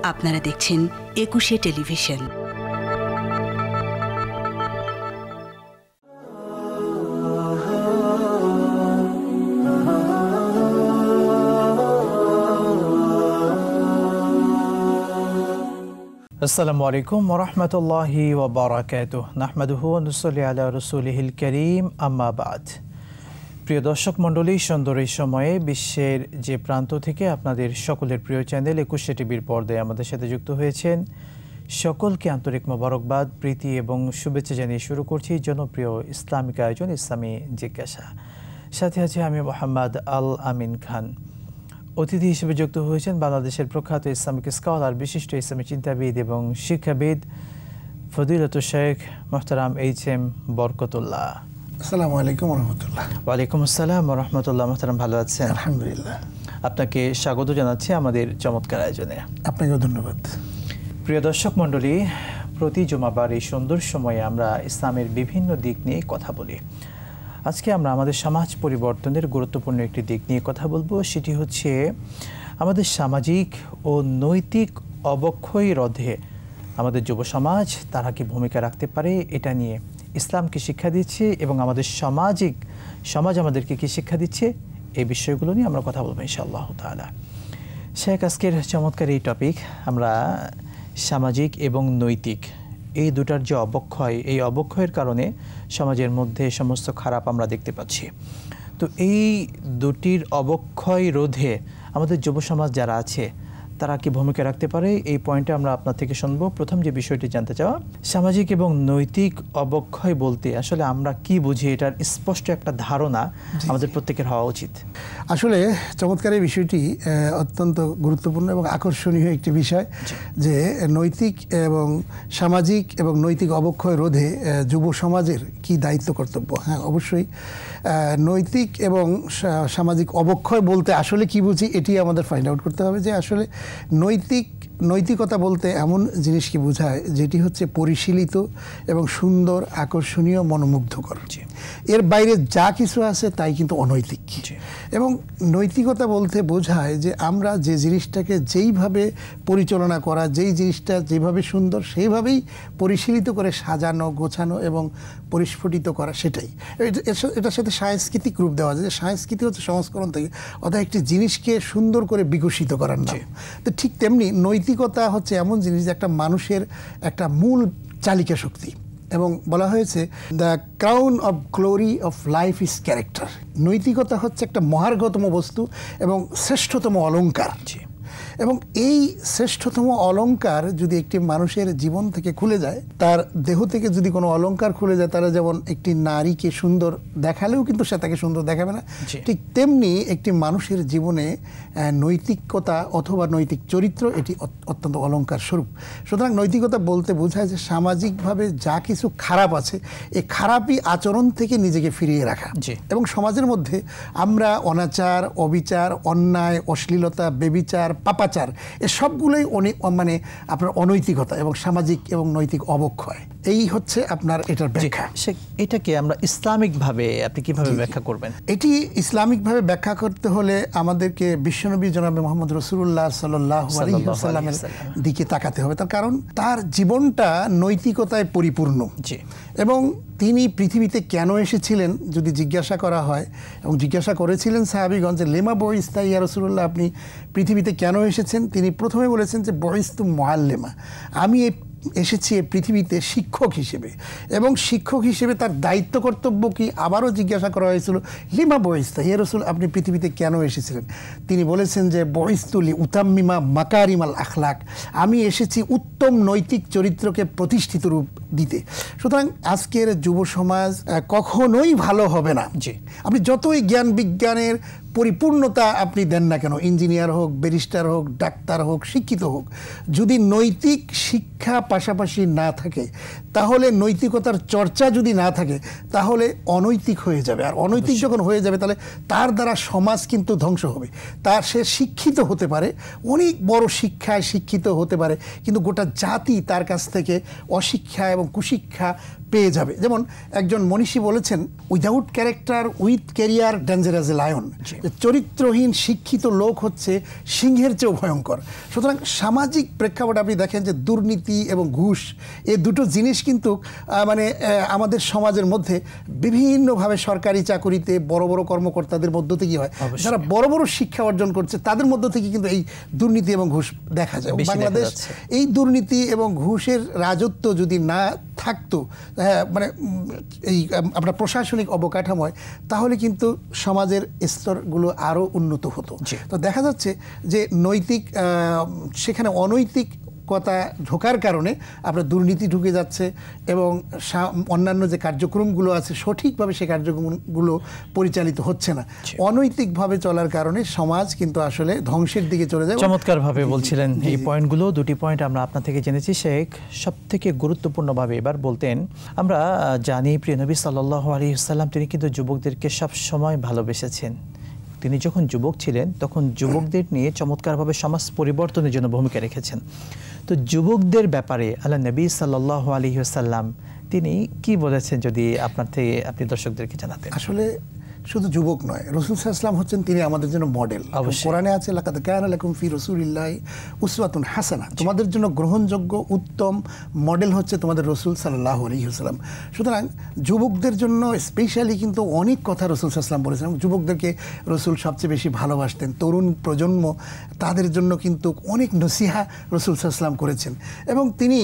আপনারা দেখছেন একুশে টেলিভিশন। আসসালামু আলাইকুম ওয়া রাহমাতুল্লাহি ওয়া বারাকাতুহু। নাহমাদুহু ওয়া নুসাল্লি আলা রাসূলিহিল কারীম, আম্মা বাদ। প্রিয় দর্শক মণ্ডলী, সুন্দর এই সময়ে বিশ্বের যে প্রান্ত থেকে আপনাদের সকলের প্রিয় চ্যানেল একুশে টিভির পর্দায় আমাদের সাথে যুক্ত হয়েছেন, সকলকে আন্তরিক মোবারকবাদ, প্রীতি এবং শুভেচ্ছা জানিয়ে শুরু করছি জনপ্রিয় ইসলামিক আয়োজন ইসলামী জিজ্ঞাসা। সাথে আছে আমি মোহাম্মদ আল আমিন খান। অতিথি হিসেবে যুক্ত হয়েছেন বাংলাদেশের প্রখ্যাত ইসলামিক স্কলার, বিশিষ্ট ইসলামী চিন্তাবিদ এবং শিক্ষাবিদ ফজিলতুল শেখ মোহতারাম এইচ.এম. বরকতুল্লাহ। আসসালামু আলাইকুম ওয়া রাহমাতুল্লাহ। ওয়ালাইকুম আসসালাম ওয়া রাহমাতুল্লাহ। মোহতারাম, ভালো আছেন? আলহামদুলিল্লাহ। আপনাকে স্বাগত জানাচ্ছি আমাদের চমৎকার আয়োজনে। আপনাকেও ধন্যবাদ। প্রিয় দর্শক মণ্ডলী, প্রতি জুমাবার এই সুন্দর সময়ে আমরা ইসলামের বিভিন্ন দিক নিয়ে কথা বলি। আজকে আমরা আমাদের সমাজ পরিবর্তনের গুরুত্বপূর্ণ একটি দিক নিয়ে কথা বলবো। সেটি হচ্ছে আমাদের সামাজিক ও নৈতিক অবক্ষয় রোধে আমাদের যুব সমাজ তারা কি ভূমিকা রাখতে পারে, এটা নিয়ে ইসলাম কি শিক্ষা দিচ্ছে এবং আমাদের সমাজ আমাদেরকে কি শিক্ষা দিচ্ছে, এই বিষয়গুলো নিয়ে আমরা কথা বলবো ইনশাআল্লাহ তাআলা। শেখ, আজকের চমৎকার এই টপিক, আমরা সামাজিক এবং নৈতিক এই দুটার যে অবক্ষয়, এই অবক্ষয়ের কারণে সমাজের মধ্যে সমস্ত খারাপ আমরা দেখতে পাচ্ছি। তো এই দুটির অবক্ষয় রোধে আমাদের যুব সমাজ যারা আছে তারা কি ভূমিকা রাখতে পারে, এই পয়েন্টে আমরা আপনার থেকে শুনবো। প্রথম যে বিষয়টি জানতে চাওয়া, সামাজিক এবং নৈতিক অবক্ষয় বলতে আসলে আমরা কি বুঝি, এটার স্পষ্ট একটা ধারণা আমাদের প্রত্যেকের হওয়া উচিত। আসলে চমৎকার এই বিষয়টি অত্যন্ত গুরুত্বপূর্ণ এবং আকর্ষণীয় একটি বিষয়, যে নৈতিক এবং সামাজিক এবং নৈতিক অবক্ষয় রোধে যুব সমাজের কি দায়িত্ব কর্তব্য। হ্যাঁ, অবশ্যই নৈতিক এবং সামাজিক অবক্ষয় বলতে আসলে কি বুঝি, এটি আমাদের ফাইন্ড আউট করতে হবে। যে আসলে নৈতিকতা বলতে এমন জিনিসকে বোঝায় যেটি হচ্ছে পরিশীলিত এবং সুন্দর, আকর্ষণীয়, মনোমুগ্ধকর। এর বাইরে যা কিছু আছে তাই কিন্তু অনৈতিক। এবং নৈতিকতা বলতে বোঝায় যে আমরা যে জিনিসটাকে যেইভাবে পরিচালনা করা, যেই জিনিসটা যেভাবে সুন্দর সেইভাবেই পরিশীলিত করে সাজানো, গোছানো এবং পরিস্ফুটিত করা, সেটাই। এটার সাথে সাংস্কৃতিক রূপ দেওয়া যায়। সংস্কৃতি হচ্ছে সংস্করণ থেকে, অর্থাৎ একটি জিনিসকে সুন্দর করে বিকশিত করার নাম। তো ঠিক তেমনি নৈতিকতা হচ্ছে এমন জিনিস যে একটা মানুষের একটা মূল চালিকা শক্তি। এবং বলা হয়েছে the crown of glory of life is character. নৈতিকতা হচ্ছে একটা মহার্ঘতম বস্তু এবং শ্রেষ্ঠতম অলংকার। এবং এই শ্রেষ্ঠতম অলংকার যদি একটি মানুষের জীবন থেকে খুলে যায়, তার দেহ থেকে যদি কোনো অলংকার খুলে যায়, তারা যেমন একটি নারীকে সুন্দর দেখালেও কিন্তু সে তাকে সুন্দর দেখাবে না, ঠিক তেমনি একটি মানুষের জীবনে নৈতিকতা অথবা নৈতিক চরিত্র এটি অত্যন্ত অলংকার স্বরূপ। সুতরাং নৈতিকতা বলতে বোঝায় যে সামাজিকভাবে যা কিছু খারাপ আছে, এই খারাপই আচরণ থেকে নিজেকে ফিরিয়ে রাখা। এবং সমাজের মধ্যে আমরা অনাচার, অবিচার, অন্যায়, অশ্লীলতা, বেবিচার, পাপাচার, এসবগুলোই মানে আপনার অনৈতিকতা এবং সামাজিক এবং নৈতিক অবক্ষয়। এই হচ্ছে আপনার এটার ব্যাখ্যা। এটাকে আমরা ইসলামিকভাবে আপনি কিভাবে ব্যাখ্যা করবেন? এটি ইসলামিকভাবে ব্যাখ্যা করতে হলে আমাদেরকে বিশ্বনবী জনাবে মুহাম্মদ রাসূলুল্লাহ সাল্লাল্লাহু আলাইহি ওয়াসাল্লামের দিকে তাকাতে হবে। তার কারণ তার জীবনটা নৈতিকতায় পরিপূর্ণ। এবং তিনি পৃথিবীতে কেন এসেছিলেন যদি জিজ্ঞাসা করা হয়, এবং জিজ্ঞাসা করেছিলেন সাহাবীগণ যে লেমা বইস্তা ইয়া রাসূলুল্লাহ, আপনি পৃথিবীতে কেন এসেছেন? তিনি প্রথমে বলেছেন যে বইস্তু মুআল্লিমা, আমি এসেছি এই পৃথিবীতে শিক্ষক হিসেবে। এবং শিক্ষক হিসেবে তার দায়িত্ব কর্তব্য কি, আবারও জিজ্ঞাসা করা হয়েছিল লিমা বইস্তা ইয়া রাসূল, আপনি পৃথিবীতে কেন এসেছিলেন? তিনি বলেছেন যে বইস্তুলি উতাম্মিমা মাকারিমাল আখলাক, আমি এসেছি উত্তম নৈতিক চরিত্রকে প্রতিষ্ঠিত রূপ দিতে। সুতরাং আজকের যুব সমাজ কখনোই ভালো হবে না। আপনি যতই জ্ঞান বিজ্ঞানের পরিপূর্ণতা আপনি দেন না কেন, ইঞ্জিনিয়ার হোক, ব্যারিস্টার হোক, ডাক্তার হোক, শিক্ষিত হোক, যদি নৈতিক শিক্ষা পাশাপাশি না থাকে, তাহলে নৈতিকতার চর্চা যদি না থাকে, তাহলে অনৈতিক হয়ে যাবে। আর অনৈতিক যখন হয়ে যাবে, তাহলে তার দ্বারা সমাজ কিন্তু ধ্বংস হবে। সে শিক্ষিত হতে পারে, অনেক বড় শিক্ষায় শিক্ষিত হতে পারে, কিন্তু গোটা জাতি তার কাছ থেকে অশিক্ষা এবং কুশিক্ষা পেয়ে যাবে। যেমন একজন মনীষী বলেছেন, without character with career danger as a lion. যে চরিত্রহীন শিক্ষিত লোক হচ্ছে সিংহের চেয়েও ভয়ঙ্কর। সুতরাং সামাজিক প্রেক্ষাপটে আপনি দেখেন যে দুর্নীতি এবং ঘুষ এই দুটো জিনিস কিন্তু আমাদের সমাজের মধ্যে বিভিন্নভাবে সরকারি চাকুরিতে বড় বড় কর্মকর্তাদের মধ্য থেকে হয়, যারা বড় বড় শিক্ষা অর্জন করছে তাদের মধ্য থেকে কিন্তু এই দুর্নীতি এবং ঘুষ দেখা যায়। বাংলাদেশ এই দুর্নীতি এবং ঘুষের রাজত্ব যদি না থাকতো এই আপনার প্রশাসনিক অবকাঠামোয়, তাহলে কিন্তু সমাজের স্তরগুলো আরও উন্নত হতো। তো দেখা যাচ্ছে যে সেখানে অনৈতিকতা ঢোকার কারণে আপনার দুর্নীতি ঢুকে যাচ্ছে এবং অন্যান্য যে কার্যক্রমগুলো আছে সঠিকভাবে সেই কার্যক্রমগুলো পরিচালিত হচ্ছে না। অনৈতিকভাবে চলার কারণে সমাজ কিন্তু আসলে ধ্বংসের দিকে চলে যায়। চমৎকারভাবে বলছিলেন এই পয়েন্টগুলো। দুটি পয়েন্ট আমরা আপনার থেকে জেনেছি শেখ। সব থেকে গুরুত্বপূর্ণভাবে এবার বলতেন, আমরা জানি প্রিয় নবী সাল্লাল্লাহু আলাইহি ওয়াসাল্লাম তিনি কিন্তু যুবকদেরকে সব সময় ভালোবেসেছেন। তিনি যখন যুবক ছিলেন তখন যুবকদের নিয়ে চমৎকারভাবে সমাজ পরিবর্তনের জন্য ভূমিকা রেখেছেন। তো যুবকদের ব্যাপারে আল্লাহ নবী সাল্লাল্লাহু আলাইহি ওয়াসাল্লাম তিনি কি বলেছেন, যদি আপনার থেকে আপনি দর্শকদেরকে জানাতেন। আসলে শুধু যুবক নয়, রাসূল সাল্লাল্লাহু আলাইহি ওয়াসাল্লাম হচ্ছেন তিনি আমাদের জন্য মডেল। কোরআনে আছে লাকাদ কানা লাকুম ফি রাসূলিল্লাহি উসওয়াতুন হাসানাহ, তোমাদের জন্য গ্রহণযোগ্য উত্তম মডেল হচ্ছে তোমাদের রাসূল সাল্লাল্লাহু আলাইহি ওয়াসাল্লাম। সুতরাং যুবকদের জন্য স্পেশালি কিন্তু অনেক কথা রাসূল সাল্লাল্লাহু আলাইহি ওয়াসাল্লাম বলেছেন। যুবকদেরকে রাসূল সবচেয়ে বেশি ভালোবাসতেন। তরুণ প্রজন্ম তাদের জন্য কিন্তু অনেক নসিহা রাসূল সাল্লাল্লাহু আলাইহি ওয়াসাল্লাম করেছেন। এবং তিনি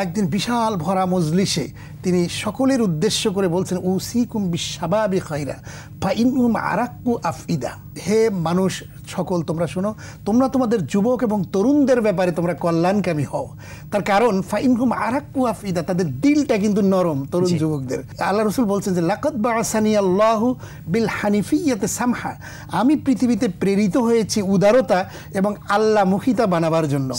একদিন বিশাল ভরা মজলিসে তিনি সকলের উদ্দেশ্য করে বলছেন, উসিকুম বিশাবাবি খায়রা ফাইনহুম আরাক্কু আফইদা, হে মানুষ সকল তোমরা শোনো, তোমরা তোমাদের যুবক এবং তরুণদের ব্যাপারে তোমরা কল্যাণকামী হও। তার কারণ ফাইনহুম আরাক্কু আফইদা, তাদের দিলটা কিন্তু নরম তরুণ যুবকদের। আল্লাহ রাসূল বলছেন যে লাকাদ বাআসানি আল্লাহু বিল হানিফিয়্যাতি সামহা, আমি পৃথিবীতে প্রেরিত হয়েছি উদারতা এবং আল্লাহমুখিতা বানাবার জন্য।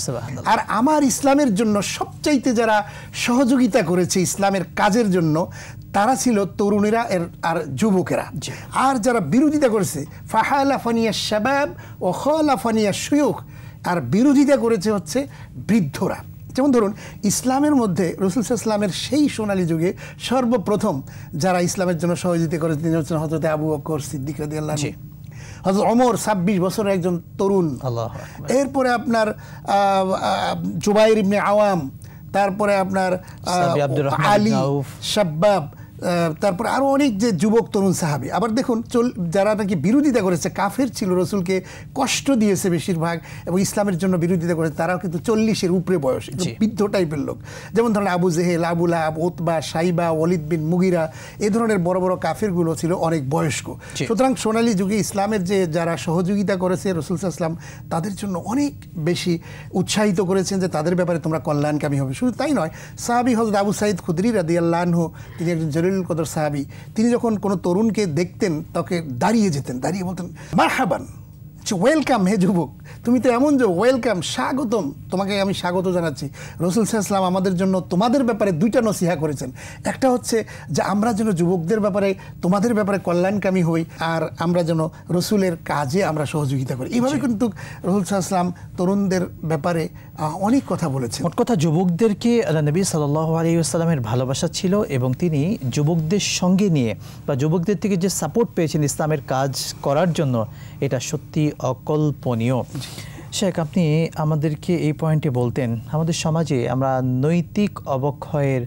আর আমার ইসলামের জন্য সবচাইতে যারা সহযোগিতা করেছে ইসলামের কাজের জন্য তারা ছিল তরুণেরা আর যুবকেরা। আর যারা বিরোধিতা করেছে ফাহালাফানিয়া শাবাব ও খালাফানিয়া শুয়ুখ, আর বিরোধিতা করেছে হচ্ছে বৃদ্ধরা। যেমন ধরুন ইসলামের মধ্যে রাসূল সাল্লাল্লাহু আলাইহি ওয়াসাল্লামের সেই সোনালী যুগে সর্বপ্রথম যারা ইসলামের জন্য সহযোগিতা করেছেন তিনি হচ্ছেন হযরত আবু বকর সিদ্দিক রাদিয়াল্লাহু আনহু, হযরত ওমর 26 বছরের একজন তরুণ, এরপরে আপনার জুবাইর ইবনে আওয়াম, তারপরে আপনার আলী শাব্বাব, তারপরে আরও অনেক যে যুবক তরুণ সাহাবী। আবার দেখুন যারা নাকি বিরোধিতা করেছে, কাফের ছিল, রসুলকে কষ্ট দিয়েছে বেশিরভাগ এবং ইসলামের জন্য বিরোধিতা করেছে, তারাও কিন্তু 40-এর উপরে বয়স, বৃদ্ধ টাইপের লোক। যেমন ধরেন আবু জেহেল, আবু লাহাব, উতবা, সাইবা, ওয়ালিদ বিন মুগিরা, এই ধরনের বড় বড় কাফেরগুলো ছিল অনেক বয়স্ক। সুতরাং সোনালী যুগে ইসলামের যে যারা সহযোগিতা করেছে রাসূল সাল্লাল্লাহু আলাইহি ওয়াসাল্লাম তাদের জন্য অনেক বেশি উৎসাহিত করেছেন যে তাদের ব্যাপারে তোমরা কল্যাণকামী হবে। শুধু তাই নয়, সাহাবী হযরত আবু সাঈদ খুদরি রাদিয়াল্লাহু আনহু, তিনি একজন জলিল কদর সাহাবী, তিনি যখন কোনো তরুণকে দেখতেন তাকে দাঁড়িয়ে যেতেন, দাঁড়িয়ে বলতেন মারহাবান, ওয়েলকাম হে যুবক, তুমি তো এমন যে ওয়েলকাম, স্বাগতম, তোমাকে আমি স্বাগত জানাচ্ছি। রাসূল সাল্লাল্লাহু আলাইহি ওয়াসাল্লাম আমাদের জন্য তোমাদের ব্যাপারে দুইটা নসিহা করেছেন। একটা হচ্ছে যে আমরা যেন যুবকদের ব্যাপারে তোমাদের ব্যাপারে কল্যাণকামী হই, আর আমরা যেন রসুলের কাজে আমরা সহযোগিতা করি। এইভাবে কিন্তু রাসূল সাল্লাল্লাহু আলাইহি ওয়াসাল্লাম তরুণদের ব্যাপারে অনেক কথা বলেছেন। মোট কথা যুবকদেরকে আল্লাহ নবী সাল্লাল্লাহু আলাইহি ওয়াসাল্লামের ভালোবাসা ছিল এবং তিনি যুবকদের সঙ্গে নিয়ে বা যুবকদের থেকে যে সাপোর্ট পেয়েছেন ইসলামের কাজ করার জন্য, এটা সত্যি অকল্পনীয়। শেখ, আপনি আমাদেরকে এই পয়েন্টে বলতেন, আমাদের সমাজে আমরা নৈতিক অবক্ষয়ের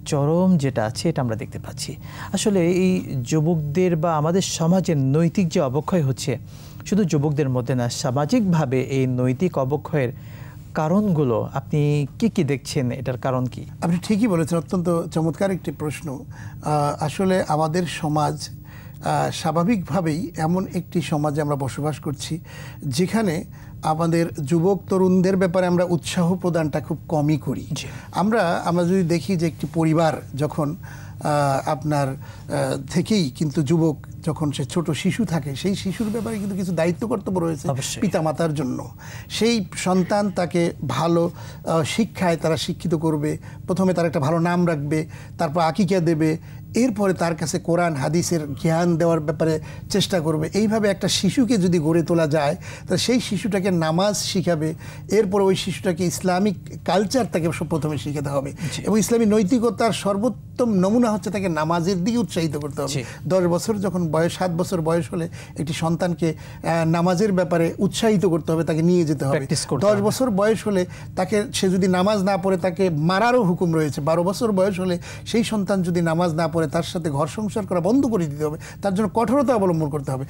চরম যেটা আছে এটা আমরা দেখতে পাচ্ছি। আসলে এই যুবকদের বা আমাদের সমাজের নৈতিক যে অবক্ষয় হচ্ছে, শুধু যুবকদের মধ্যে না, সামাজিকভাবে এই নৈতিক অবক্ষয়ের কারণগুলো আপনি কি কি দেখছেন, এটার কারণ কি? আপনি ঠিকই বলেছেন, অত্যন্ত চমৎকার একটি প্রশ্ন। আসলে আমাদের সমাজ স্বাভাবিকভাবেই এমন একটি সমাজে আমরা বসবাস করছি যেখানে আমাদের যুবক তরুণদের ব্যাপারে আমরা উৎসাহ প্রদানটা খুব কমই করি। আমরা যদি দেখি যে একটি পরিবার যখন আপনার থেকেই কিন্তু যুবক যখন সে ছোট শিশু থাকে, সেই শিশুর ব্যাপারে কিন্তু কিছু দায়িত্ব কর্তব্য রয়েছে পিতামাতার জন্য। সেই সন্তান তাকে ভালো শিক্ষায় তারা শিক্ষিত করবে, প্রথমে তার একটা ভালো নাম রাখবে, তারপর আকিকা দেবে, এরপরে তার কাছে কোরআন হাদিসের জ্ঞান দেওয়ার ব্যাপারে চেষ্টা করবে। এইভাবে একটা শিশুকে যদি গড়ে তোলা যায়, তাহলে সেই শিশুটাকে নামাজ শিখাবে, এরপর ওই শিশুটাকে ইসলামিক কালচার তাকে প্রথমে শিখাতে হবে, এবং ইসলামী নৈতিকতার সর্বোত্তম নমুনা হচ্ছে তাকে নামাজের দিকে উৎসাহিত করতে হবে। 10 বছর যখন বয়স, 7 বছর বয়স হলে একটি সন্তানকে নামাজের ব্যাপারে উৎসাহিত করতে হবে, তাকে নিয়ে যেতে হবে। 10 বছর বয়স হলে তাকে, সে যদি নামাজ না পড়ে তাকে মারারও হুকুম রয়েছে। 12 বছর বয়স হলে সেই সন্তান যদি নামাজ না পড়ে তার সাথে ঘর সংসার করা বন্ধ করে দিতে হবে, তার জন্য কঠোরতা অবলম্বন করতে হবে।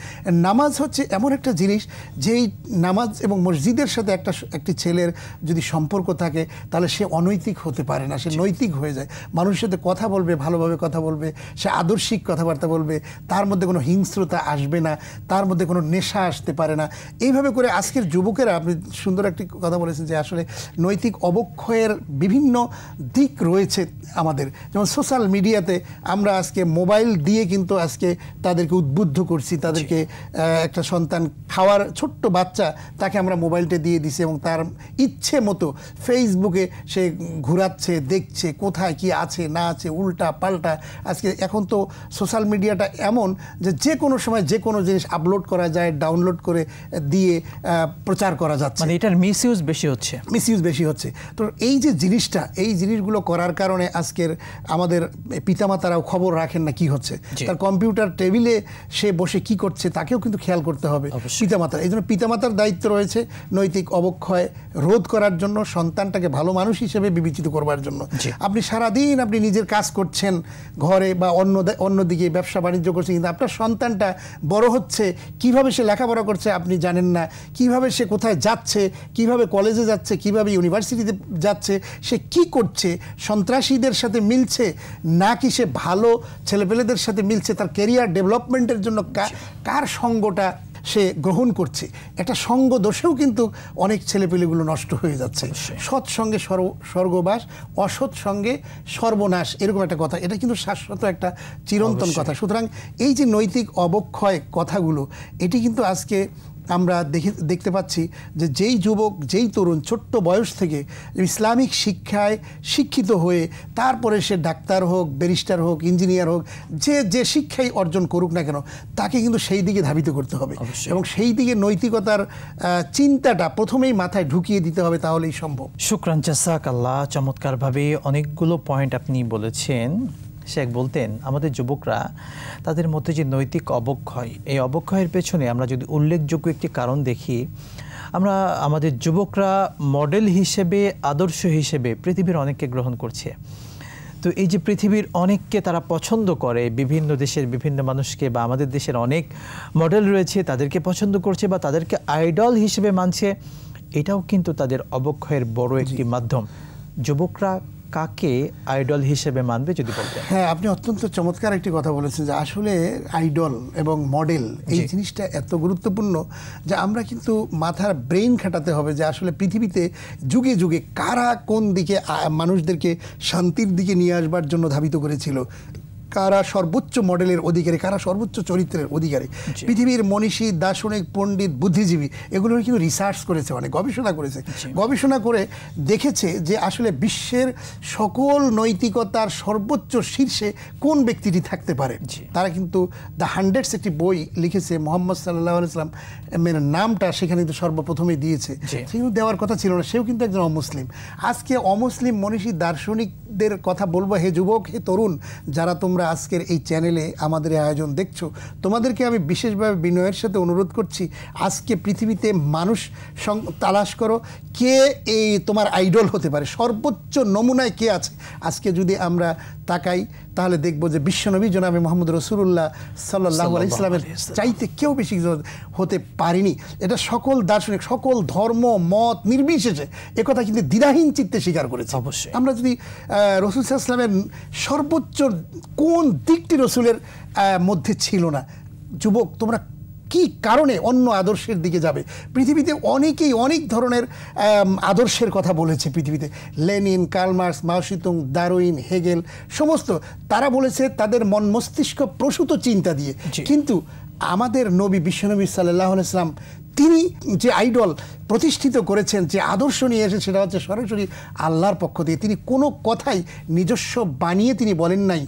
নামাজ হচ্ছে এমন একটা জিনিস, যেই নামাজ এবং মসজিদের সাথে একটি ছেলের যদি সম্পর্ক থাকে, তাহলে সে অনৈতিক হতে পারে না, সে নৈতিক হয়ে যায়। মানুষের সাথে কথা বলবে, ভালোভাবে কথা বলবে, সে আদর্শিক কথাবার্তা বলবে, তার মধ্যে কোনো হিংস্রতা আসবে না, তার মধ্যে কোনো নেশা আসতে পারে না। এইভাবে করে আজকের যুবকেরা, আপনি সুন্দর একটি কথা বলেছেন যে আসলে নৈতিক অবক্ষয়ের বিভিন্ন দিক রয়েছে আমাদের। যেমন সোশ্যাল মিডিয়াতে আমরা আজকে মোবাইল দিয়ে কিন্তু আজকে তাদেরকে উদ্বুদ্ধ করছি, তাদেরকে একটা সন্তান খাওয়ার ছোট্ট বাচ্চা, তাকে আমরা মোবাইলটা দিয়ে দিছি এবং তার ইচ্ছে মতো ফেসবুকে সে ঘুরাচ্ছে, দেখছে কোথায় কি আছে না আছে, উল্টা পাল্টা। আজকে এখন তো সোশ্যাল মিডিয়াটা এমন যে যে কোনো সময় যে কোনো জিনিস আপলোড করা যায়, ডাউনলোড করে দিয়ে প্রচার করা যাচ্ছে। মানে এটার মিসইউজ বেশি হচ্ছে। তো এই যে জিনিসটা, এই জিনিসগুলো করার কারণে আজকের আমাদের পিতামাতারাও খবর রাখেন না কি হচ্ছে। তার কম্পিউটার টেবিলে সে বসে কি করছে তাকেও কিন্তু খেয়াল করতে হবে পিতামাতার। এই জন্য পিতামাতার দায়িত্ব রয়েছে নৈতিক অবক্ষয় রোধ করার জন্য, সন্তানটাকে ভালো মানুষ হিসেবে বিবেচিত করবার জন্য। আপনি সারাদিন আপনি নিজের কাজ করছেন ঘরে বা অন্যদিকে ব্যবসা বাণিজ্য করছেন, কিন্তু আপনার সন্তানটা বড় হচ্ছে, কিভাবে সে লেখাপড়া করছে আপনি জানেন না, কিভাবে সে কোথায় যাচ্ছে, কিভাবে কলেজে যাচ্ছে, কিভাবে ইউনিভার্সিটিতে যাচ্ছে, সে কি করছে, সন্ত্রাসীদের সাথে মিলছে নাকি সে ভালো ছেলেপেলেদের সাথে মিলছে, তার ক্যারিয়ার ডেভেলপমেন্টের জন্য কার সঙ্গটা সে গ্রহণ করছে। একটা সঙ্গ দোষেও কিন্তু অনেক ছেলেপেলেগুলো নষ্ট হয়ে যাচ্ছে। সৎ সঙ্গে স্বর্গবাস, অসৎ সঙ্গে সর্বনাশ, এরকম একটা কথা, এটা কিন্তু শাশ্বত একটা চিরন্তন কথা। সুতরাং এই যে নৈতিক অবক্ষয় কথাগুলো, এটি কিন্তু আজকে আমরা দেখতে পাচ্ছি যে যেই যুবক, যেই তরুণ ছোট্ট বয়স থেকে ইসলামিক শিক্ষায় শিক্ষিত হয়ে তারপরে সে ডাক্তার হোক, ব্যারিস্টার হোক, ইঞ্জিনিয়ার হোক, যে শিক্ষাই অর্জন করুক না কেন, তাকে কিন্তু সেই দিকে ধাবিত করতে হবে এবং সেই দিকে নৈতিকতার চিন্তাটা প্রথমেই মাথায় ঢুকিয়ে দিতে হবে, তাহলেই সম্ভব। শুকরান, জাযাকাল্লাহ। চমৎকারভাবে অনেকগুলো পয়েন্ট আপনি বলেছেন। শেখ বলতেন আমাদের যুবকরা, তাদের মধ্যে যে নৈতিক অবক্ষয়, এই অবক্ষয়ের পেছনে আমরা যদি উল্লেখযোগ্য একটি কারণ দেখি, আমরা আমাদের যুবকরা মডেল হিসেবে, আদর্শ হিসেবে পৃথিবীর অনেককে গ্রহণ করছে। তো এই যে পৃথিবীর অনেককে তারা পছন্দ করে, বিভিন্ন দেশের বিভিন্ন মানুষকে বা আমাদের দেশের অনেক মডেল রয়েছে, তাদেরকে পছন্দ করছে বা তাদেরকে আইডল হিসেবে মানছে, এটাও কিন্তু তাদের অবক্ষয়ের বড় একটি মাধ্যম। যুবকরা কাকে আইডল হিসেবে মানবে যদি বলতেন? হ্যাঁ, আপনি অত্যন্ত চমৎকার একটি কথা বলেছেন যে আসলে আইডল এবং মডেল এই জিনিসটা এত গুরুত্বপূর্ণ যে আমরা কিন্তু মাথার ব্রেইন খাটাতে হবে যে আসলে পৃথিবীতে যুগে যুগে কারা কোন দিকে মানুষদেরকে শান্তির দিকে নিয়ে আসবার জন্য ধাবিত করেছিল, কারা সর্বোচ্চ মডেলের অধিকারী, কারা সর্বোচ্চ চরিত্রের অধিকারী। পৃথিবীর মনীষী, দার্শনিক, পণ্ডিত, বুদ্ধিজীবী এগুলো কিন্তু রিসার্চ করেছে, অনেক গবেষণা করেছে, গবেষণা করে দেখেছে যে আসলে বিশ্বের সকল নৈতিকতার সর্বোচ্চ শীর্ষে কোন ব্যক্তিটি থাকতে পারে। তারা কিন্তু দ্য হান্ড্রেডস একটি বই লিখেছে, মোহাম্মদ সাল্লাল্লাহু আলাইহি ওয়াসাল্লাম এর নামটা সেখানে কিন্তু সর্বপ্রথমেই দিয়েছে, সেগুলো দেওয়ার কথা ছিল না, সেও কিন্তু একজন অমুসলিম। আজকে অমুসলিম মনীষী দার্শনিকদের কথা বলবো, হে যুবক, হে তরুণ, যারা তোমরা আজকের এই চ্যানেলে আমাদের আয়োজন দেখছো, তোমাদেরকে আমি বিশেষভাবে বিনয়ের সাথে অনুরোধ করছি, আজকে পৃথিবীতে মানুষ তালাশ করো কে এই তোমার আইডল হতে পারে, সর্বোচ্চ নমুনায় কে আছে। আজকে যদি আমরা তাকাই তাহলে দেখবো যে বিশ্বনবী জনাবে মুহাম্মদ রাসূলুল্লাহ সাল্লাল্লাহু আলাইহি ওয়াসাল্লামের চাইতে কেউ বেশি হতে পারেনি। এটা সকল দার্শনিক, সকল ধর্ম মত নির্বিশেষে একথা কিন্তু দ্বিধাহীন চিত্তে স্বীকার করেছে। অবশ্যই আমরা যদি রাসূল সাল্লাল্লাহু আলাইহি ওয়াসাল্লামের সর্বোচ্চ কোন দিকটি রাসূলের মধ্যে ছিল না, যুবক তোমরা কি কারণে অন্য আদর্শের দিকে যাবে? পৃথিবীতে অনেকেই অনেক ধরনের আদর্শের কথা বলেছে পৃথিবীতে, লেনিন, কার্ল মার্কস, মাও সেতুং, ডারউইন, হেগেল, সমস্ত তারা বলেছে তাদের মন মস্তিষ্ক প্রসূত চিন্তা দিয়ে। কিন্তু আমাদের নবী বিশ্বনবী সাল্লাল্লাহু আলাইহি ওয়াসাল্লাম তিনি যে আইডল প্রতিষ্ঠিত করেছেন, যে আদর্শ নিয়ে এসে, সেটা হচ্ছে সরাসরি আল্লাহর পক্ষ থেকে। তিনি কোনো কথাই নিজস্ব বানিয়ে তিনি বলেন নাই।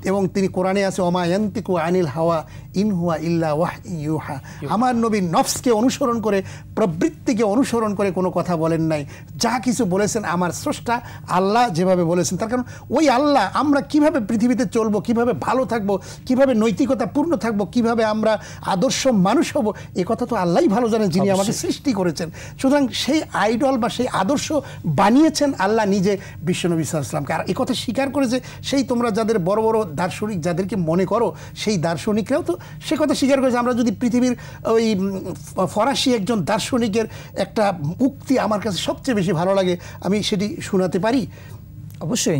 এবং তিনি কোরআনে আছে ওমা ইয়ান্তিকু আনিল হাওয়া ইন হুয়া ইল্লা ওয়াহয়ুন ইউহা। আমার নবী নফসকে অনুসরণ করে, প্রবৃত্তিকে অনুসরণ করে কোনো কথা বলেন নাই। যা কিছু বলেছেন আমার স্রষ্টা আল্লাহ যেভাবে বলেছেন। তার কারণ ওই আল্লাহ আমরা কিভাবে পৃথিবীতে চলবো, কিভাবে ভালো থাকবো, কিভাবে নৈতিকতা পূর্ণ থাকবো, কিভাবে আমরা আদর্শ মানুষ হব, এ কথা তো আল্লাহই ভালো জানেন, যিনি আমাকে সৃষ্টি করেছেন। সুতরাং সেই আইডল বা সেই আদর্শ বানিয়েছেন আল্লাহ নিজে বিশ্বনবী সাল্লাল্লাহু আলাইহি ওয়াসাল্লামকে। আর এই কথা স্বীকার করেছে সেই তোমরা যাদের বড় বড় দার্শনিক যাদেরকে মনে করো, সেই দার্শনিকরাও তো সে কথা স্বীকার করেছে। আমরা যদি পৃথিবীর ওই ফরাসি একজন দার্শনিকের একটা উক্তি আমার কাছে সবচেয়ে বেশি ভালো লাগে, আমি সেটি শোনাতে পারি। অবশ্যই,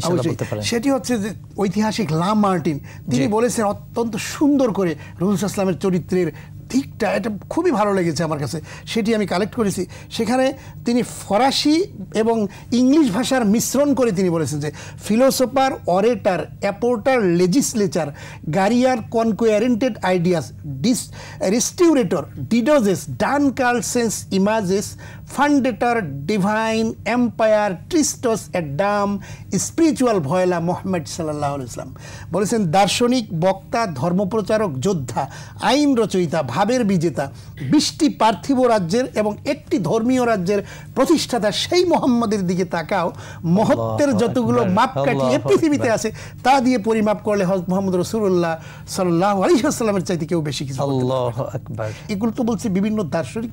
সেটি হচ্ছে যে ঐতিহাসিক লামার্টিন তিনি বলেছেন অত্যন্ত সুন্দর করে রাসূল সাল্লাল্লাহু আলাইহি ওয়াসাল্লামের চরিত্রের দিকটা, এটা খুবই ভালো লেগেছে আমার কাছে, সেটি আমি কালেক্ট করেছি। সেখানে তিনি ফরাসি এবং ইংলিশ ভাষার মিশ্রণ করে তিনি বলেছেন যে philosopher, orator, apostle, legislator, warrior, conqueror ideas, restorer, ডিডোজেস, ডান কার্লসেন্স ইমাজেস, ফান্ডেটার, ডিভাইন এম্পায়ার, ট্রিস্টস, অ্যাডাম, স্পিরিচুয়াল ভয়লা মোহাম্মদ সাল্লাল্লাহু আলাইহি ওয়াসাল্লাম। বলেছেন দার্শনিক, বক্তা, ধর্মপ্রচারক, যোদ্ধা, আইন রচয়িতা, ভাবের বিজেতা, 20টি পার্থিব রাজ্যের এবং একটি ধর্মীয় রাজ্যের প্রতিষ্ঠাতা সেই মোহাম্মদের দিকে তাকাও। মহত্বের যতগুলো মাপকাঠি এ পৃথিবীতে আছে তা দিয়ে পরিমাপ করলে হযরত মুহাম্মদ রাসূলুল্লাহ সাল্লাল্লাহু আলাইহি ওয়াসাল্লামের চাইতে কেউ বেশি কিছু। আল্লাহু আকবার। এগুলো তো বলছে বিভিন্ন দার্শনিক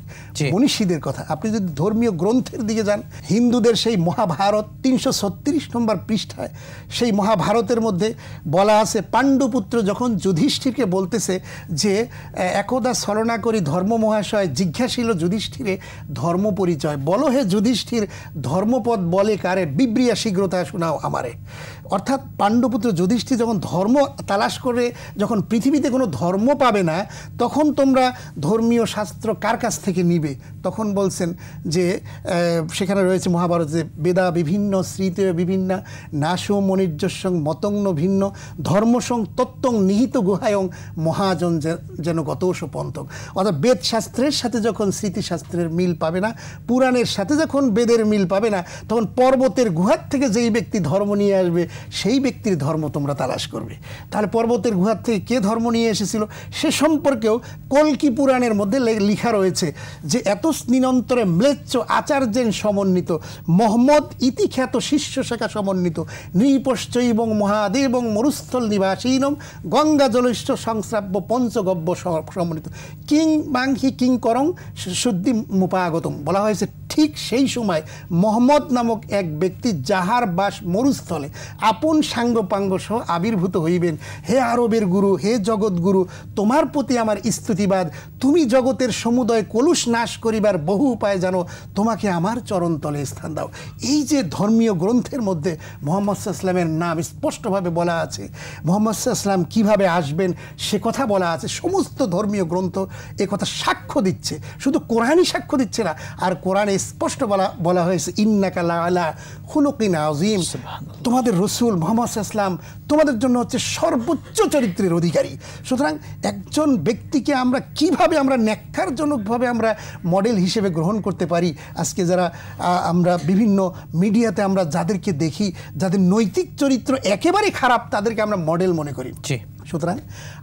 মনীষীদের কথা। আপনি যদি ধর্মীয় গ্রন্থের দিকে যান, হিন্দুদের সেই মহাভারত 336 নম্বর পৃষ্ঠায় সেই মহাভারতের মধ্যে বলা আছে, পাণ্ডুপুত্র যখন যুধিষ্ঠিরকে বলতেছে যে একদা ছলনা করি ধর্ম মহাশয় জিজ্ঞাসিল যুধিষ্ঠিরে ধর্ম পরিচয়, বলো হে যুধিষ্ঠির ধর্মপদ বলে কারে, বিব্রিয়া শীঘ্রতা শোনাও আমারে। অর্থাৎ পাণ্ডুপুত্র যুধিষ্ঠির যখন ধর্ম তালাশ করে, যখন পৃথিবীতে কোনো ধর্ম পাবে না, তখন তোমরা ধর্মীয় শাস্ত্র কার কাছ থেকে নিবে? তখন বলছেন যে সেখানে রয়েছে মহাভারতে, বেদা বিভিন্ন স্মৃতি বিভিন্ন নাশো মনির্যসং মতঙ্গ ভিন্ন ধর্মসং তত্ত্বং নিহিত গুহায়ং মহাজন যেন গতোষ পন্থক। অর্থাৎ বেদ শাস্ত্রের সাথে যখন স্মৃতিশাস্ত্রের মিল পাবে না, পুরাণের সাথে যখন বেদের মিল পাবে না, তখন পর্বতের গুহার থেকে যেই ব্যক্তি ধর্ম নিয়ে আসবে সেই ব্যক্তির ধর্ম তোমরা তালাশ করবে। তাহলে পর্বতের গুহার থেকে কে ধর্ম নিয়ে এসেছিল সে সম্পর্কেও কল্কি পুরাণের মধ্যে লেখা রয়েছে যে এত স্নিনন্তরে ম্লেচ্ছ আচার্যেন সমন্বিত মোহাম্মদ ইতিখ্যাত শিষ্য শাখা সমন্বিত নৃপশ্চ এবং মহাদেব এবং মরুস্থল নিবাসীনম গঙ্গা জলৈষ্ঠ সংশ্রাব্য পঞ্চগব্য সমন্বিত কিং বাংহি কিং করং শুদ্ধি মুপাগতম। বলা হয়েছে ঠিক সেই সময় মোহাম্মদ নামক এক ব্যক্তি যাহার বাস মরুস্থলে আপন সাঙ্গপাঙ্গ সহ আবির্ভূত হইবেন। হে আরবের গুরু, হে জগৎগুরু, তোমার প্রতি আমার স্তুতিবাদ। তুমি জগতের সমুদয় কলুষ নাশ করিবার বহু উপায় জানো, তোমাকে আমার চরণতলে স্থান দাও। এই যে ধর্মীয় গ্রন্থের মধ্যে মুহাম্মদ সাল্লাল্লাহু আলাইহি ওয়াসাল্লামের নাম স্পষ্টভাবে বলা আছে, মুহাম্মদ সাল্লাল্লাহু আলাইহি ওয়াসাল্লাম কীভাবে আসবেন সে কথা বলা আছে। সমস্ত ধর্মীয় গ্রন্থ এ কথা সাক্ষ্য দিচ্ছে, শুধু কোরআনই সাক্ষ্য দিচ্ছে না, আর কোরআনে স্পষ্ট বলা হয়েছে ইন্নাকা লাআলা খুলুকিন আযীম। তোমাদের রসুল মুহাম্মদ সাল্লাল্লাহু আলাইহি ওয়াসাল্লাম তোমাদের জন্য হচ্ছে সর্বোচ্চ চরিত্রের অধিকারী। সুতরাং একজন ব্যক্তিকে আমরা কিভাবে আমরা ন্যাক্কারজনকভাবে আমরা মডেল হিসেবে গ্রহণ করতে পারি। আজকে যারা আমরা বিভিন্ন মিডিয়াতে আমরা যাদেরকে দেখি, যাদের নৈতিক চরিত্র একেবারে খারাপ, তাদেরকে আমরা মডেল মনে করি। সুতরাং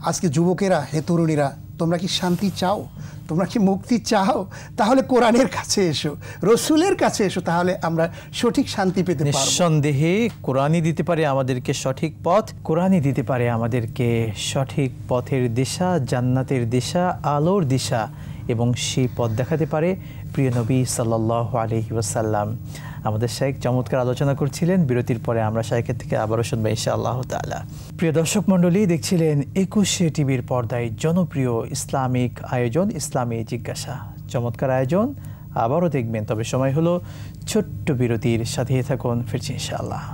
আজকে যুবকেরা, হে তরুণীরা, তোমরা কি শান্তি চাও? তোমরা কি মুক্তি চাও? তাহলে কোরআনের কাছে এসো, রসুলের কাছে এসো, তাহলে আমরা সঠিক শান্তি পেতে পারব। নিঃসন্দেহে কোরআনই দিতে পারে আমাদেরকে সঠিক পথ, কোরআনই দিতে পারে আমাদেরকে সঠিক পথের দিশা, জান্নাতের দিশা, আলোর দিশা, এবং সেই পথ দেখাতে পারে প্রিয় নবী সাল্লাল্লাহু আলাইহি ওয়াসাল্লাম। আমাদের শাইখ চমৎকার আলোচনা করছিলেন। বিরতির পরে আমরা শাইখের থেকে আবারও শুনবো ইনশাআল্লাহ তাআলা। প্রিয় দর্শক মণ্ডলী, দেখছিলেন 21শে টিভির পর্দায় জনপ্রিয় ইসলামিক আয়োজন ইসলামী জিজ্ঞাসা। চমৎকার আয়োজন, আবারও দেখবেন। তবে সময় হলো ছোট্ট বিরতির, সাথে থাকুন, ফিরছি ইনশাআল্লাহ।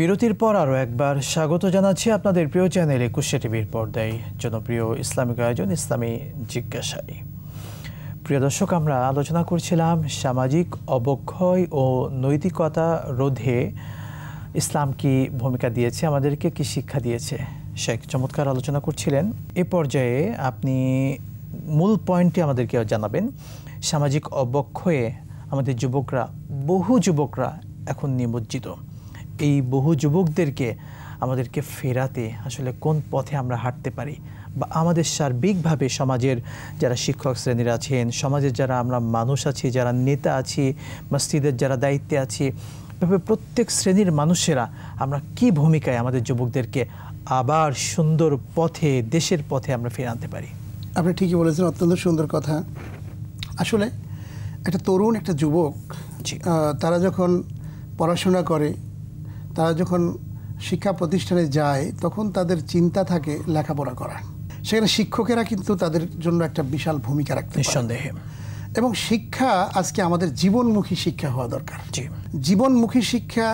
বিরতির পর আরও একবার স্বাগত জানাচ্ছি আপনাদের প্রিয় চ্যানেল 21শে টিভির পর্দায় জনপ্রিয় ইসলামিক আয়োজন ইসলামী জিজ্ঞাসায়। প্রিয় দর্শক, আমরা আলোচনা করছিলাম সামাজিক অবক্ষয় ও নৈতিকতা রোধে ইসলাম কি ভূমিকা দিয়েছে, আমাদেরকে কি শিক্ষা দিয়েছে। শেখ চমৎকার আলোচনা করছিলেন। এ পর্যায়ে আপনি মূল পয়েন্টটি আমাদেরকে জানাবেন। সামাজিক অবক্ষয়ে আমাদের বহু যুবকরা এখন নিমজ্জিত। এই বহু যুবকদেরকে আমাদেরকে ফেরাতে আসলে কোন পথে আমরা হাঁটতে পারি, বা আমাদের সার্বিকভাবে সমাজের যারা শিক্ষক শ্রেণীরা আছেন, সমাজের যারা আমরা মানুষ আছি, যারা নেতা আছি, মসজিদের যারা দায়িত্বে আছি, প্রত্যেক শ্রেণীর মানুষেরা আমরা কি ভূমিকায় আমাদের যুবকদেরকে আবার সুন্দর পথে, দেশের পথে আমরা ফিরে আনতে পারি? আপনি ঠিকই বলেছেন, অত্যন্ত সুন্দর কথা। আসলে একটা তরুণ, একটা যুবক, তারা যখন পড়াশোনা করে, তারা যখন শিক্ষা প্রতিষ্ঠানে যায়, তখন তাদের চিন্তা থাকে লেখাপড়া করা। সেখানে শিক্ষকেরা কিন্তু তাদের জন্য একটা বিশাল ভূমিকা রাখতে পারে, নিঃসন্দেহে। এবং শিক্ষা আজকে আমাদের জীবনমুখী শিক্ষা হওয়া দরকার। জীবনমুখী শিক্ষা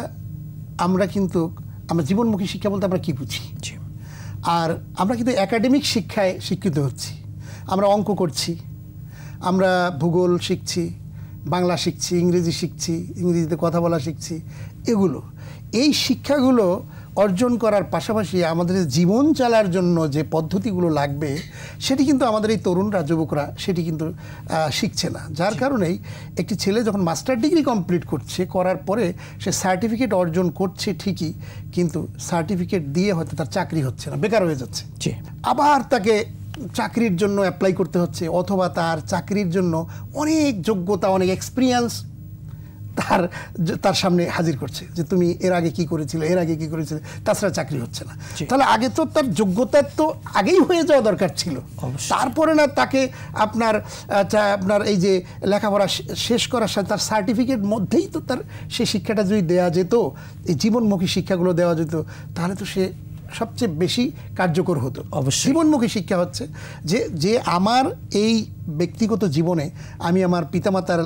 আমরা জীবনমুখী শিক্ষা বলতে আমরা কি বুঝি? আর আমরা কিন্তু একাডেমিক শিক্ষায় শিক্ষিত হচ্ছি। আমরা অঙ্ক করছি, আমরা ভূগোল শিখছি, বাংলা শিখছি, ইংরেজি শিখছি, ইংরেজিতে কথা বলা শিখছি। এই শিক্ষাগুলো অর্জন করার পাশাপাশি আমাদের জীবন চালার জন্য যে পদ্ধতিগুলো লাগবে, সেটি কিন্তু আমাদের এই তরুণরা, যুবকরা সেটি কিন্তু শিখছে না। যার কারণেই একটি ছেলে যখন মাস্টার ডিগ্রি কমপ্লিট করার পরে সে সার্টিফিকেট অর্জন করছে ঠিকই, কিন্তু সার্টিফিকেট দিয়ে হয়তো তার চাকরি হচ্ছে না, বেকার হয়ে যাচ্ছে। আবার তাকে চাকরির জন্য অ্যাপ্লাই করতে হচ্ছে, অথবা তার চাকরির জন্য অনেক যোগ্যতা, অনেক এক্সপিরিয়েন্স তার সামনে হাজির করছে যে তুমি এর আগে কি করেছিলে, তাছাড়া চাকরি হচ্ছে না। তাহলে আগে তো তার যোগ্যতা তো আগেই হয়ে যাওয়া দরকার ছিল, তারপরে না তাকে আপনার এই যে লেখাপড়া শেষ করার সাথে তার সার্টিফিকেট মধ্যেই তো তার সেই শিক্ষাটা যদি দেওয়া যেত, এই জীবনমুখী শিক্ষাগুলো দেওয়া যেত, তাহলে তো সে সবচেয়ে বেশি কার্যকর হতো। জীবনমুখী শিক্ষা হচ্ছে যে আমার এই ব্যক্তিগত জীবনে আমি আমার পিতামাতার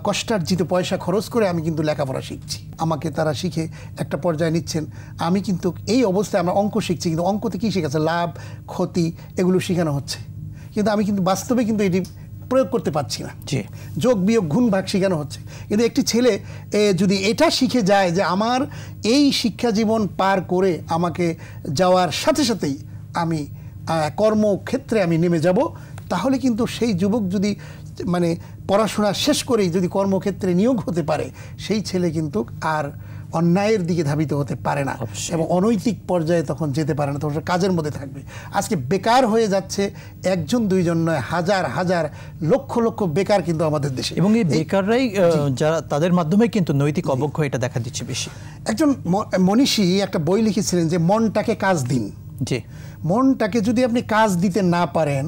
কষ্টার্জিত পয়সা খরচ করে আমি কিন্তু লেখাপড়া শিখছি, আমাকে তারা শিখে একটা পর্যায়ে নিচ্ছেন। আমি কিন্তু এই অবস্থায় আমরা অঙ্ক শিখছি, কিন্তু অঙ্কতে কী শেখাচ্ছে? লাভ, ক্ষতি, এগুলো শেখানো হচ্ছে, কিন্তু আমি কিন্তু বাস্তবে কিন্তু এটি প্রয়োগ করতে পারছি না। যোগ বিয়োগ গুণ ভাগ শেখানো হচ্ছে, কিন্তু একটি ছেলে যদি এটা শিখে যায় যে আমার এই শিক্ষা জীবন পার করে আমাকে যাওয়ার সাথে সাথেই আমি কর্মক্ষেত্রে আমি নেমে যাব, তাহলে কিন্তু সেই যুবক যদি পড়াশোনা শেষ করেই যদি কর্মক্ষেত্রে নিয়োগ হতে পারে, সেই ছেলে কিন্তু আর অন্যায়ের দিকে ধাবিত হতে পারে না এবং অনৈতিক পর্যায়ে তখন যেতে পারে না, তখন কাজের মধ্যে থাকবে। আজকে বেকার হয়ে যাচ্ছে একজন দুইজন নয়, হাজার হাজার লক্ষ লক্ষ বেকার কিন্তু আমাদের দেশে, এবং এই বেকাররাই যারা তাদের মাধ্যমে কিন্তু নৈতিক অবক্ষয় এটা দেখা দিচ্ছে বেশি। একজন মনীষী একটা বই লিখেছিলেন যে মনটাকে কাজ দিন। মনটাকে যদি আপনি কাজ দিতে না পারেন,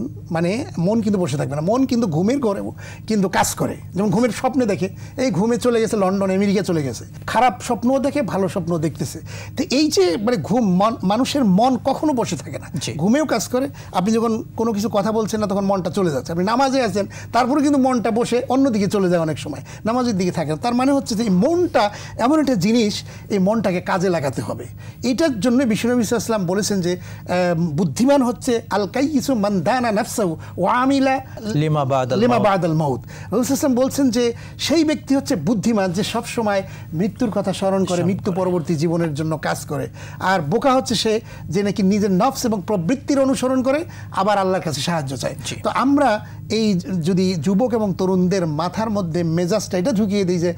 মন কিন্তু বসে থাকবে না, মন কিন্তু ঘুমের ঘরে কিন্তু কাজ করে। যেমন ঘুমের স্বপ্নে দেখে, এই ঘুমে চলে গেছে লন্ডন, আমেরিকা চলে গেছে, খারাপ স্বপ্নও দেখে, ভালো স্বপ্ন দেখতেছে। তো এই যে ঘুম, মানুষের মন কখনো বসে থাকে না, ঘুমেও কাজ করে। আপনি যখন কোনো কিছু কথা বলছেন না, তখন মনটা চলে যাচ্ছে। আপনি নামাজে আছেন, তারপরে কিন্তু মনটা বসে অন্যদিকে চলে যায়, অনেক সময় নামাজের দিকে থাকে না। তার মানে হচ্ছে যে এই মনটা এমন একটা জিনিস, এই মনটাকে কাজে লাগাতে হবে। এইটার জন্য বিশ্বনবী সাল্লাল্লাহু আলাইহি ওয়াসাল্লাম বলেছেন যে বুদ্ধিমান হচ্ছে আল কাইয়িসু মান দানা নাফসাহু ওয়া আমিলা লিমা বাদাল মাউত। রাসূল সাল্লাল্লাহু বলছেন যে সেই ব্যক্তি হচ্ছে বুদ্ধিমান যে সব সময় মৃত্যুর কথা স্মরণ করে, মৃত্যু পরবর্তী জীবনের জন্য কাজ করে। আর বোকা হচ্ছে সে যে নাকি নিজের নফস এবং প্রবৃত্তির অনুসরণ করে, আবার আল্লাহর কাছে সাহায্য চায়। তো আমরা এই যদি যুবক এবং তরুণদের মাথার মধ্যে মেজাজটা এটা ঢুকিয়ে দিই যে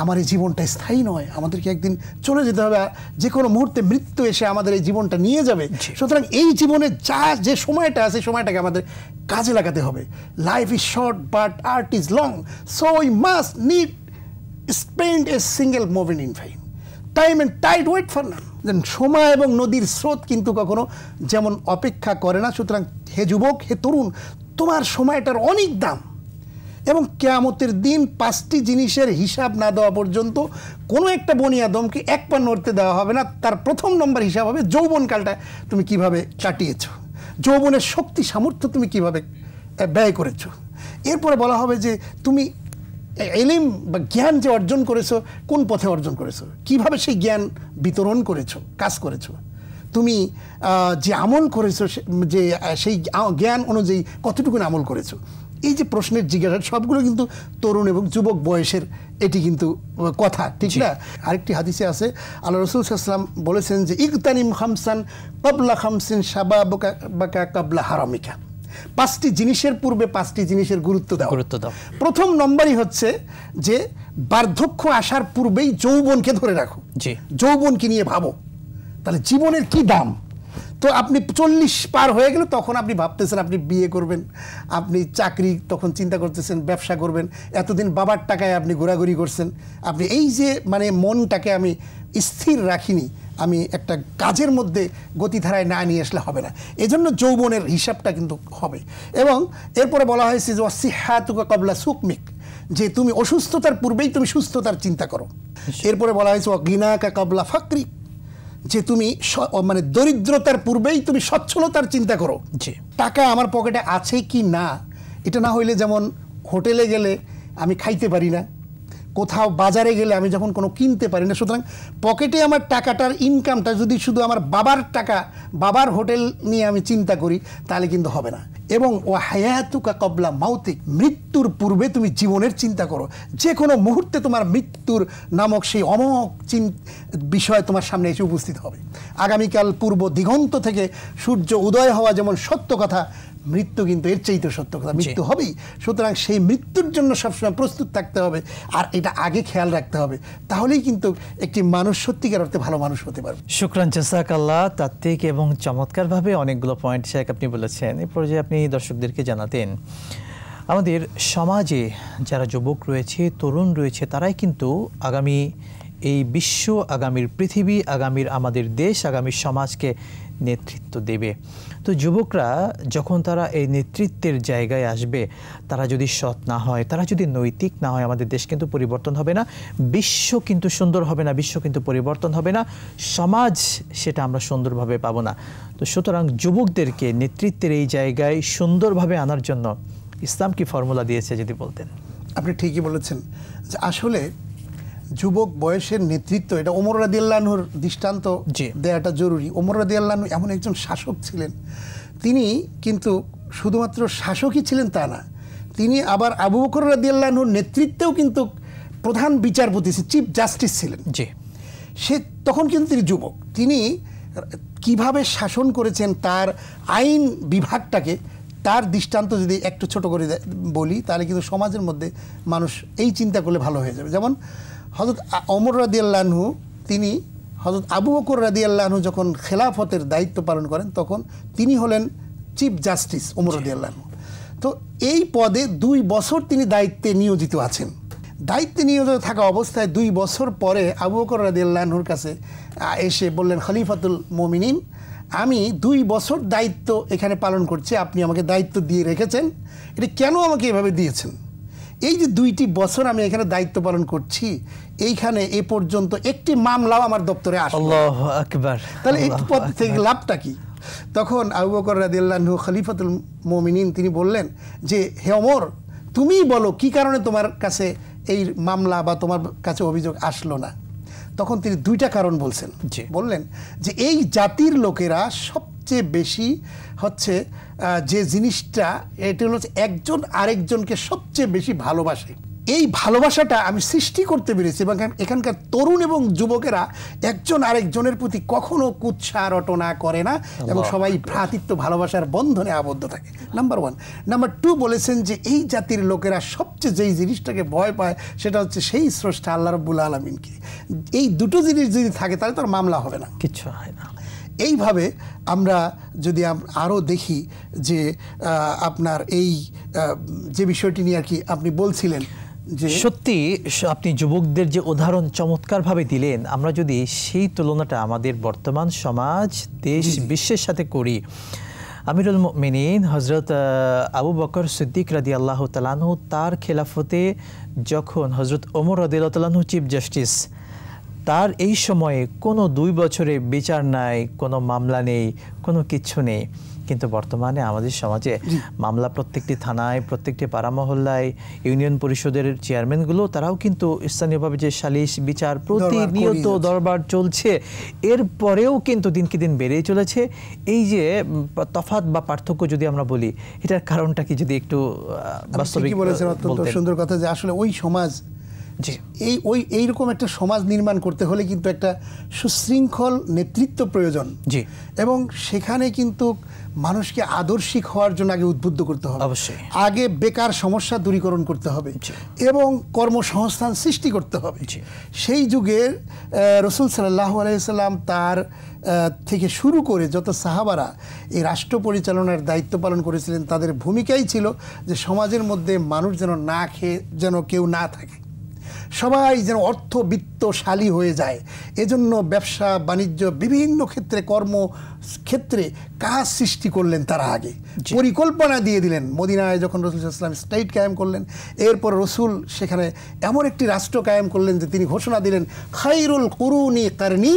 আমার এই জীবনটা স্থায়ী নয়, আমাদেরকে একদিন চলে যেতে হবে, যে কোনো মুহূর্তে মৃত্যু এসে আমাদের এই জীবনটা নিয়ে যাবে, সুতরাং এই জীবনে যে সময়টা আছে, সময়টাকে আমাদের কাজে লাগাতে হবে। Life is short but art is long, so we must need spend a single moment in vain, time and tide wait for none. সময় এবং নদীর স্রোত কিন্তু কখনো যেমন অপেক্ষা করে না, সুতরাং হে যুবক, হে তরুণ, তোমার সময়টার অনেক দাম। এবং কিয়ামতের দিন 5টি জিনিসের হিসাব না দেওয়া পর্যন্ত কোনো একটা বনি আদমকে এক পা নড়তে দেওয়া হবে না। তার প্রথম নম্বর হিসাব হবে যৌবনকালটা তুমি কিভাবে কাটিয়েছ, যৌবনের শক্তি সামর্থ্য তুমি কিভাবে ব্যয় করেছো। এরপরে বলা হবে যে তুমি ইলম বা জ্ঞান যে অর্জন করেছো, কোন পথে অর্জন করেছো, কিভাবে সেই জ্ঞান বিতরণ করেছো, কাজ করেছো। তুমি যে আমল করেছো, যে সেই জ্ঞান অনুযায়ী কতটুকু আমল করেছো। এই যে প্রশ্নের জিজ্ঞাসা সবগুলো কিন্তু তরুণ এবং যুবক বয়সের এটি কিন্তু কথা, ঠিক না? আরেকটি হাদিসে আছে আল্লাহ রাসূল সাল্লাল্লাহু আলাইহি ওয়াসাল্লাম বলেছেন যে ইগতানিম খামসান ক্বাবলা খামসিন শাবাবুকা ক্বাবলা হারামিকা। 5টি জিনিসের পূর্বে 5টি জিনিসের গুরুত্ব দাও। প্রথম নম্বরই হচ্ছে যে বার্ধক্য আসার পূর্বেই যৌবনকে ধরে রাখো, যৌবনকে নিয়ে ভাবো। তাহলে জীবনের কি দাম। তো আপনি 40 পার হয়ে গেলে তখন আপনি ভাবতেছেন আপনি বিয়ে করবেন, আপনি চাকরি তখন চিন্তা করতেছেন, ব্যবসা করবেন। এতদিন বাবার টাকায় আপনি ঘোরাঘুরি করছেন, আপনি এই যে মানে মনটাকে আমি স্থির রাখিনি, আমি একটা কাজের মধ্যে গতিধারায় না নিয়ে আসলে হবে না। এজন্য যৌবনের হিসাবটা কিন্তু হবে। এবং এরপরে বলা হয়েছে যে ওয়াসিহাতুকা ক্বাবলা সুকমিক, যে তুমি অসুস্থতার পূর্বেই তুমি সুস্থতার চিন্তা করো। এরপরে বলা হয়েছে ওয়াগিনাকা ক্বাবলা ফাকরিক, যে তুমি মানে দরিদ্রতার পূর্বেই তুমি সচ্ছলতার চিন্তা করো। টাকা আমার পকেটে আছে কি না, এটা না হইলে যেমন হোটেলে গেলে আমি খাইতে পারি না, কোথাও বাজারে গেলে আমি যখন কোনো কিনতে পারি না। সুতরাং পকেটে আমার টাকাটার ইনকামটা যদি শুধু আমার বাবার টাকা, বাবার হোটেল নিয়ে আমি চিন্তা করি, তাহলে কিন্তু হবে না। এবং ও হায়াতুকা ক্বাবলা মাউতিক, মৃত্যুর পূর্বে তুমি জীবনের চিন্তা করো। যে কোনো মুহূর্তে তোমার মৃত্যুর নামক সেই অমোঘ বিষয় তোমার সামনে এসে উপস্থিত হবে। আগামীকাল পূর্ব দিগন্ত থেকে সূর্য উদয় হওয়া যেমন সত্য কথা, মৃত্যু কিন্তু এর চাইতে সত্য কথা, মৃত্যু হবেই। সুতরাং সেই মৃত্যুর জন্য সবসময় প্রস্তুত থাকতে হবে, আর এটা আগে খেয়াল রাখতে হবে। তাহলেই কিন্তু একটি মানুষ সত্যিকার অর্থে ভালো মানুষ হতে পারবে। শুকরান, জাযাকাল্লাহ। তাত্ত্বিক এবং চমৎকারভাবে অনেকগুলো পয়েন্ট শেখ আপনি বলেছেন। এরপর যে আপনি দর্শকদেরকে জানাতেন, আমাদের সমাজে যারা যুবক রয়েছে, তরুণ রয়েছে, তারাই কিন্তু আগামী এই বিশ্ব, আগামীর পৃথিবী, আগামীর আমাদের দেশ, আগামীর সমাজকে নেতৃত্ব দেবে। তো যুবকরা যখন তারা এই নেতৃত্বের জায়গায় আসবে, তারা যদি সৎ না হয়, তারা যদি নৈতিক না হয়, আমাদের দেশ কিন্তু পরিবর্তন হবে না, বিশ্ব কিন্তু সুন্দর হবে না, বিশ্ব কিন্তু পরিবর্তন হবে না, সমাজ সেটা আমরা সুন্দরভাবে পাবো না। তো সুতরাং যুবকদেরকে নেতৃত্বের এই জায়গায় সুন্দরভাবে আনার জন্য ইসলাম কি ফর্মুলা দিয়েছে যদি বলতেন। আপনি ঠিকই বলেছেন যে আসলে যুবক বয়সের নেতৃত্ব, এটা ওমর রাদিয়াল্লাহু আনহুর দৃষ্টান্ত দেওয়াটা জরুরি। ওমর রাদিয়াল্লাহু আনহু এমন একজন শাসক ছিলেন, তিনি কিন্তু শুধুমাত্র শাসকই ছিলেন তা না, তিনি আবার আবু বকর রাদিয়াল্লাহু আনহুর নেতৃত্বেও কিন্তু প্রধান বিচারপতি, চিফ জাস্টিস ছিলেন। সে তখন কিন্তু তিনি যুবক, তিনি কিভাবে শাসন করেছেন তার আইন বিভাগটাকে, তার দৃষ্টান্ত যদি একটু ছোট করে বলি, তাহলে কিন্তু সমাজের মধ্যে মানুষ এই চিন্তা করলে ভালো হয়ে যাবে। যেমন হযরত ওমর রাদিয়াল্লাহু আনহু, তিনি হযরত আবু বকর রাদিয়াল্লাহু আনহু যখন খেলাফতের দায়িত্ব পালন করেন, তখন তিনি হলেন চিফ জাস্টিস ওমর রাদিয়াল্লাহু আনহু। তো এই পদে 2 বছর তিনি দায়িত্বে নিয়োজিত আছেন। দায়িত্বে নিয়োজিত থাকা অবস্থায় 2 বছর পরে আবু বকর রাদিয়াল্লাহু আনহুর কাছে এসে বললেন, খলিফাতুল মুমিনিন, আমি 2 বছর দায়িত্ব এখানে পালন করছি, আপনি আমাকে দায়িত্ব দিয়ে রেখেছেন, এটা কেন আমাকে এভাবে দিয়েছেন? এই যে 2টি বছর আমি এখানে দায়িত্ব পালন করছি, এইখানে এ পর্যন্ত একটি মামলাও আমার দপ্তরে আসে। আল্লাহু আকবার। তাহলে এই পদ থেকে লাভটা কি? তখন আবু বকর রাদিয়াল্লাহু আনহু খলিফাতুল মুমিনিন তিনি বললেন যে, হে ওমর, তুমিই বলো কি কারণে তোমার কাছে এই মামলা বা তোমার কাছে অভিযোগ আসলো না? তখন তিনি 2টা কারণ বলছেন। বললেন যে এই জাতির লোকেরা সবচেয়ে বেশি হচ্ছে যে জিনিসটা, এটা হচ্ছে একজন আরেকজনকে সবচেয়ে বেশি ভালোবাসে। এই ভালোবাসাটা আমি সৃষ্টি করতে পেরেছি, এবং এখানকার তরুণ এবং যুবকেরা একজন আরেকজনের প্রতি কখনো কুৎসা রটনা করে না, এবং সবাই ভ্রাতৃত্ব ভালোবাসার বন্ধনে আবদ্ধ থাকে। নাম্বার 1। নাম্বার 2 বলেছেন যে এই জাতির লোকেরা সবচেয়ে যেই জিনিসটাকে ভয় পায়, সেটা হচ্ছে সেই স্রষ্টা আল্লাহ রাব্বুল আলামিনকে। এই 2টো জিনিস যদি থাকে, তাহলে তার মামলা হবে না, কিচ্ছু হয় না। এইভাবে আমরা যদি আরও দেখি যে আপনার এই যে বিষয়টি নিয়ে আর কি আপনি বলছিলেন, যে সত্যি আপনি যুবকদের যে উদাহরণ চমৎকারভাবে দিলেন, আমরা যদি সেই তুলনাটা আমাদের বর্তমান সমাজ, দেশ, বিশ্বের সাথে করি, আমিরুল মুমিনিন হযরত আবু বকর সিদ্দিক রাদিয়াল্লাহু তাআলা আনহু, তার খেলাফতে যখন হযরত ওমর রাদিয়াল্লাহু তাআলা আনহু চিফ জাস্টিস, তার এই সময়ে কোনো 2 বছরে বিচার নাই, কোনো মামলা নেই, কোনো কিচ্ছু নেই, কিন্তু বর্তমানে আমাদের সমাজে মামলা প্রত্যেকটি থানায়, প্রত্যেকটি পাড়া মহল্লায়, ইউনিয়ন পরিষদের চেয়ারম্যানগুলো তারাও কিন্তু স্থানীয়ভাবে যে সালিশ বিচার প্রতিনিয়ত দরবার চলছে, এরপরেও কিন্তু দিনকে দিন বেড়েই চলেছে। এই যে তফাৎ বা পার্থক্য যদি আমরা বলি, এটার কারণটা কি যদি একটু বাস্তবিক বলেছেন? অত্যন্ত সুন্দর কথা, যে আসলে ওই সমাজ, এইরকম একটা সমাজ নির্মাণ করতে হলে কিন্তু একটা সুশৃঙ্খল নেতৃত্ব প্রয়োজন। এবং সেখানে কিন্তু মানুষকে আদর্শিক হওয়ার জন্য আগে উদ্বুদ্ধ করতে হবে, অবশ্যই আগে বেকার সমস্যা দূরীকরণ করতে হবে এবং কর্মসংস্থান সৃষ্টি করতে হবে। সেই যুগে রাসূল সাল্লাল্লাহু আলাইহি ওয়াসাল্লাম তার থেকে শুরু করে যত সাহাবারা এই রাষ্ট্র পরিচালনার দায়িত্ব পালন করেছিলেন, তাদের ভূমিকাই ছিল যে সমাজের মধ্যে মানুষ যেন না খেয়ে যেন কেউ না থাকে, সবাই যেন অর্থবিত্তশালী হয়ে যায়। এজন্য ব্যবসা বাণিজ্য বিভিন্ন ক্ষেত্রে কর্মক্ষেত্রে কাজ সৃষ্টি করলেন, তারা আগে পরিকল্পনা দিয়ে দিলেন। মদিনায় যখন রাসূল সাল্লাল্লাহু আলাইহি ওয়াসাল্লাম স্টেট কায়েম করলেন, এরপর রাসূল সেখানে এমন একটি রাষ্ট্র কায়েম করলেন যে তিনি ঘোষণা দিলেন, খায়রুল কুরুনি কারনি,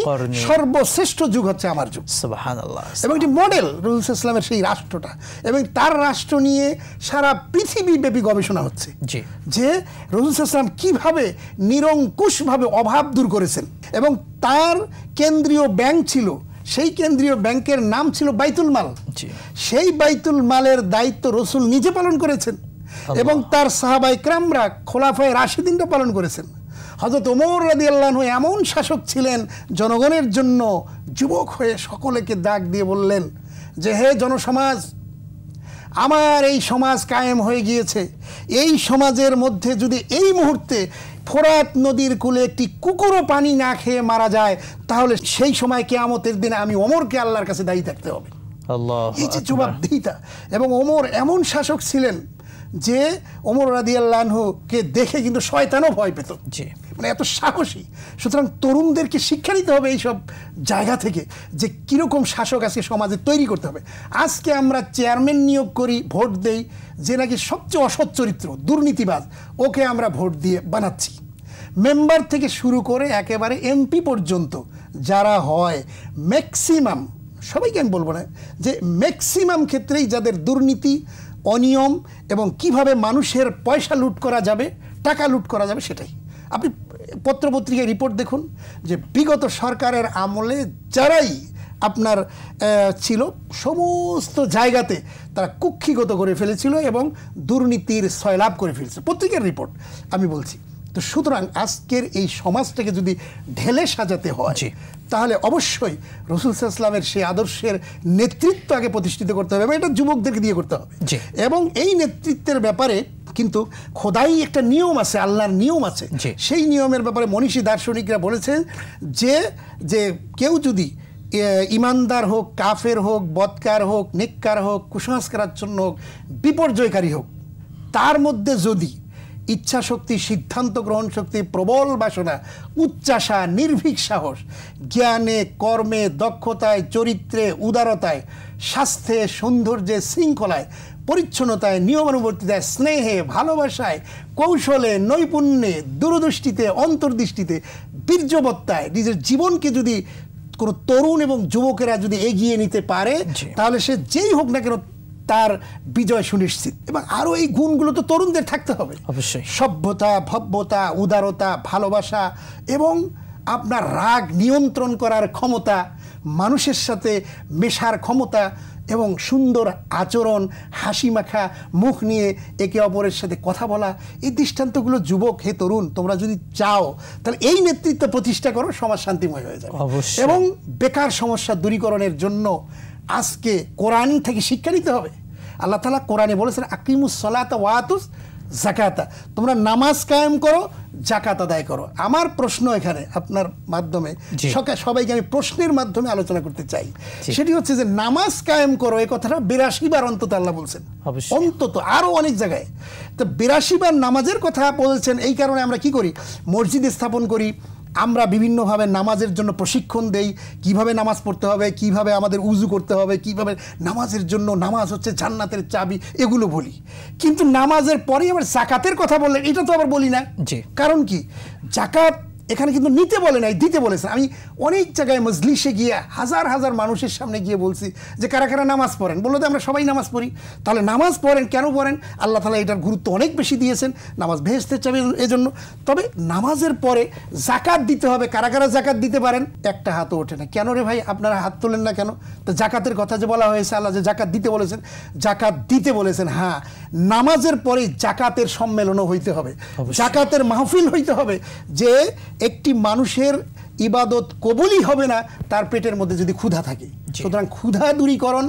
সর্বশ্রেষ্ঠ যুগ হচ্ছে আমার যুগ। সুবহানাল্লাহ। এবং একটি মডেল রাসূল সাল্লাল্লাহু আলাইহি ওয়াসাল্লামের সেই রাষ্ট্রটা, এবং তার রাষ্ট্র নিয়ে সারা পৃথিবীব্যাপী গবেষণা হচ্ছে যে রাসূল সাল্লাল্লাহু আলাইহি ওয়াসাল্লাম কিভাবে নিরঙ্কুশভাবে অভাব দূর করেছেন। এবং তার কেন্দ্রীয় ব্যাংক ছিল, সেই কেন্দ্রীয় ব্যাংকের নাম ছিল বাইতুল মাল। সেই বাইতুল মালের দায়িত্ব রাসূল নিজে পালন করেছেন এবং তার সাহাবায়ে কেরামরা খোলাফায়ে রাশিদিনরা পালন করেছেন। হযরত ওমর রাদিয়াল্লাহু আনহু এমন শাসক ছিলেন, জনগণের জন্য যুবক হয়ে সকলকে ডাক দিয়ে বললেন যে, হে জনসমাজ, আমার এই সমাজ কায়েম হয়ে গিয়েছে, এই সমাজের মধ্যে যদি এই মুহূর্তে ফোরাত নদীর কূলে একটি কুকুরও পানি না খেয়ে মারা যায়, তাহলে সেই সময় কিয়ামতের দিনে আমি ওমরকে আল্লাহর কাছে দায়ী থাকতে হবে। এই যে জবাবদিহিতা। এবং ওমর এমন শাসক ছিলেন যে ওমর রাদিয়াল্লাহু আনহুকে দেখে কিন্তু শয়তানও ভয় পেত, মানে এত সাহসী। সুতরাং তরুণদেরকে শিক্ষা নিতে হবে এইসব জায়গা থেকে যে কীরকম শাসক আজকে সমাজে তৈরি করতে হবে। আজকে আমরা চেয়ারম্যান নিয়োগ করি, ভোট দেই, যে নাকি সবচেয়ে অসৎ চরিত্র, দুর্নীতিবাজ, ওকে আমরা ভোট দিয়ে বানাচ্ছি। মেম্বার থেকে শুরু করে একেবারে এমপি পর্যন্ত যারা হয়, ম্যাক্সিমাম, সবাইকে আমি বলবো না, যে ম্যাক্সিমাম ক্ষেত্রেই যাদের দুর্নীতি, অনিয়ম এবং কিভাবে মানুষের পয়সা লুট করা যাবে, টাকা লুট করা যাবে, সেটাই। আপনি পত্রপত্রিকায় রিপোর্ট দেখুন যে বিগত সরকারের আমলে যারাই আপনার ছিল, সমস্ত জায়গাতে তারা কুক্ষিগত করে ফেলেছিল এবং দুর্নীতির সয়লাভ করে ফেলেছে, পত্রিকার রিপোর্ট আমি বলছি। তো সুতরাং আজকের এই সমাজটাকে যদি ঢেলে সাজাতে হয়, তাহলে অবশ্যই রাসূল সাল্লাল্লাহু আলাইহি ওয়াসাল্লামের সেই আদর্শের নেতৃত্ব আগে প্রতিষ্ঠিত করতে হবে, এবং এটা যুবকদেরকে দিয়ে করতে হবে। এবং এই নেতৃত্বের ব্যাপারে কিন্তু খোদাই একটা নিয়ম আছে, আল্লাহর নিয়ম আছে। সেই নিয়মের ব্যাপারে মনীষী দার্শনিকরা বলেছেন যে কেউ যদি ইমানদার হোক, কাফের হোক, বদকার হোক, নেককার হোক, কুসংস্কারাচ্ছন্ন হোক, বিপর্যয়কারী হোক, তার মধ্যে যদি ইচ্ছা শক্তি, সিদ্ধান্ত গ্রহণ শক্তি, প্রবল বাসনা, উচ্চাশা, নির্ভীক সাহস, জ্ঞানে, কর্মে, দক্ষতায়, চরিত্রে, উদারতায়, স্বাস্থ্যে, সৌন্দর্যে, শৃঙ্খলায়, পরিচ্ছন্নতায়, নিয়মানুবর্তিতায়, স্নেহে, ভালোবাসায়, কৌশলে, নৈপুণ্যে, দূরদৃষ্টিতে, অন্তর্দৃষ্টিতে, বীর্যবত্তায় নিজের জীবনকে যদি কোনো তরুণ এবং যুবকেরা যদি এগিয়ে নিতে পারে, তাহলে সে যেই হোক না কেন তার বিজয় সুনিশ্চিত। এবং আরও এই গুণগুলো তো তরুণদের থাকতে হবে অবশ্যই। সভ্যতা, ভব্যতা, উদারতা, ভালোবাসা এবং আপনার রাগ নিয়ন্ত্রণ করার ক্ষমতা, মানুষের সাথে মেশার ক্ষমতা এবং সুন্দর আচরণ, হাসি মাখা মুখ নিয়ে একে অপরের সাথে কথা বলা, এই দৃষ্টান্তগুলো যুবক, হে তরুণ, তোমরা যদি চাও তাহলে এই নেতৃত্ব প্রতিষ্ঠা করো, সমাজ শান্তিময় হয়ে যাবে। এবং বেকার সমস্যা দূরীকরণের জন্য আজকে কোরআন থেকে শিক্ষা নিতে হবে। আল্লাহ তাআলা কোরআনে বলেছেন, আকিমুস সালাতা ওয়া আতুস যাকাতা, তোমরা নামাজ কায়েম করো, যাকাত আদায় করো। আমার প্রশ্ন এখানে আপনার মাধ্যমে সবাইকে আমি প্রশ্নের মাধ্যমে আলোচনা করতে চাই, সেটি হচ্ছে যে নামাজ কায়েম করো, এই কথাটা 82 বার অন্তত আল্লাহ বলছেন, অন্তত আরও অনেক জায়গায়। তো 82 বার নামাজের কথা বলছেন। এই কারণে আমরা কি করি, মসজিদ স্থাপন করি, আমরা বিভিন্নভাবে নামাজের জন্য প্রশিক্ষণ দেই, কিভাবে নামাজ পড়তে হবে, কিভাবে আমাদের উজু করতে হবে, কিভাবে নামাজের জন্য, নামাজ হচ্ছে জান্নাতের চাবি, এগুলো বলি। কিন্তু নামাজের পরেই আবার যাকাতের কথা বললেন, এটা তো আবার বলি না। কারণ কি, যাকাত এখানে কিন্তু নিতে বলে নাই, দিতে বলেছেন। আমি অনেক জায়গায় মজলিসে গিয়ে হাজার হাজার মানুষের সামনে গিয়ে বলছি যে কারা কারা নামাজ পড়েন, বললো যে আমরা সবাই নামাজ পড়ি। তাহলে নামাজ পড়েন কেন পড়েন? আল্লাহ তাআলা এটার গুরুত্ব অনেক বেশি দিয়েছেন, নামাজ বেহেশতের চাবি এজন্য। তবে নামাজের পরে জাকাত দিতে হবে। কারা কারা জাকাত দিতে পারেন? একটা হাতও ওঠে না। কেন রে ভাই আপনারা হাত তোলেন না কেন? তো জাকাতের কথা যে বলা হয়েছে, আল্লাহ যে জাকাত দিতে বলেছেন, জাকাত দিতে বলেছেন। হ্যাঁ, নামাজের পরে জাকাতের সম্মেলনও হইতে হবে, জাকাতের মাহফিল হইতে হবে। যে একটি মানুষের ইবাদত কবুলই হবে না তার পেটের মধ্যে যদি ক্ষুধা থাকে। সুতরাং ক্ষুধা দূরীকরণ,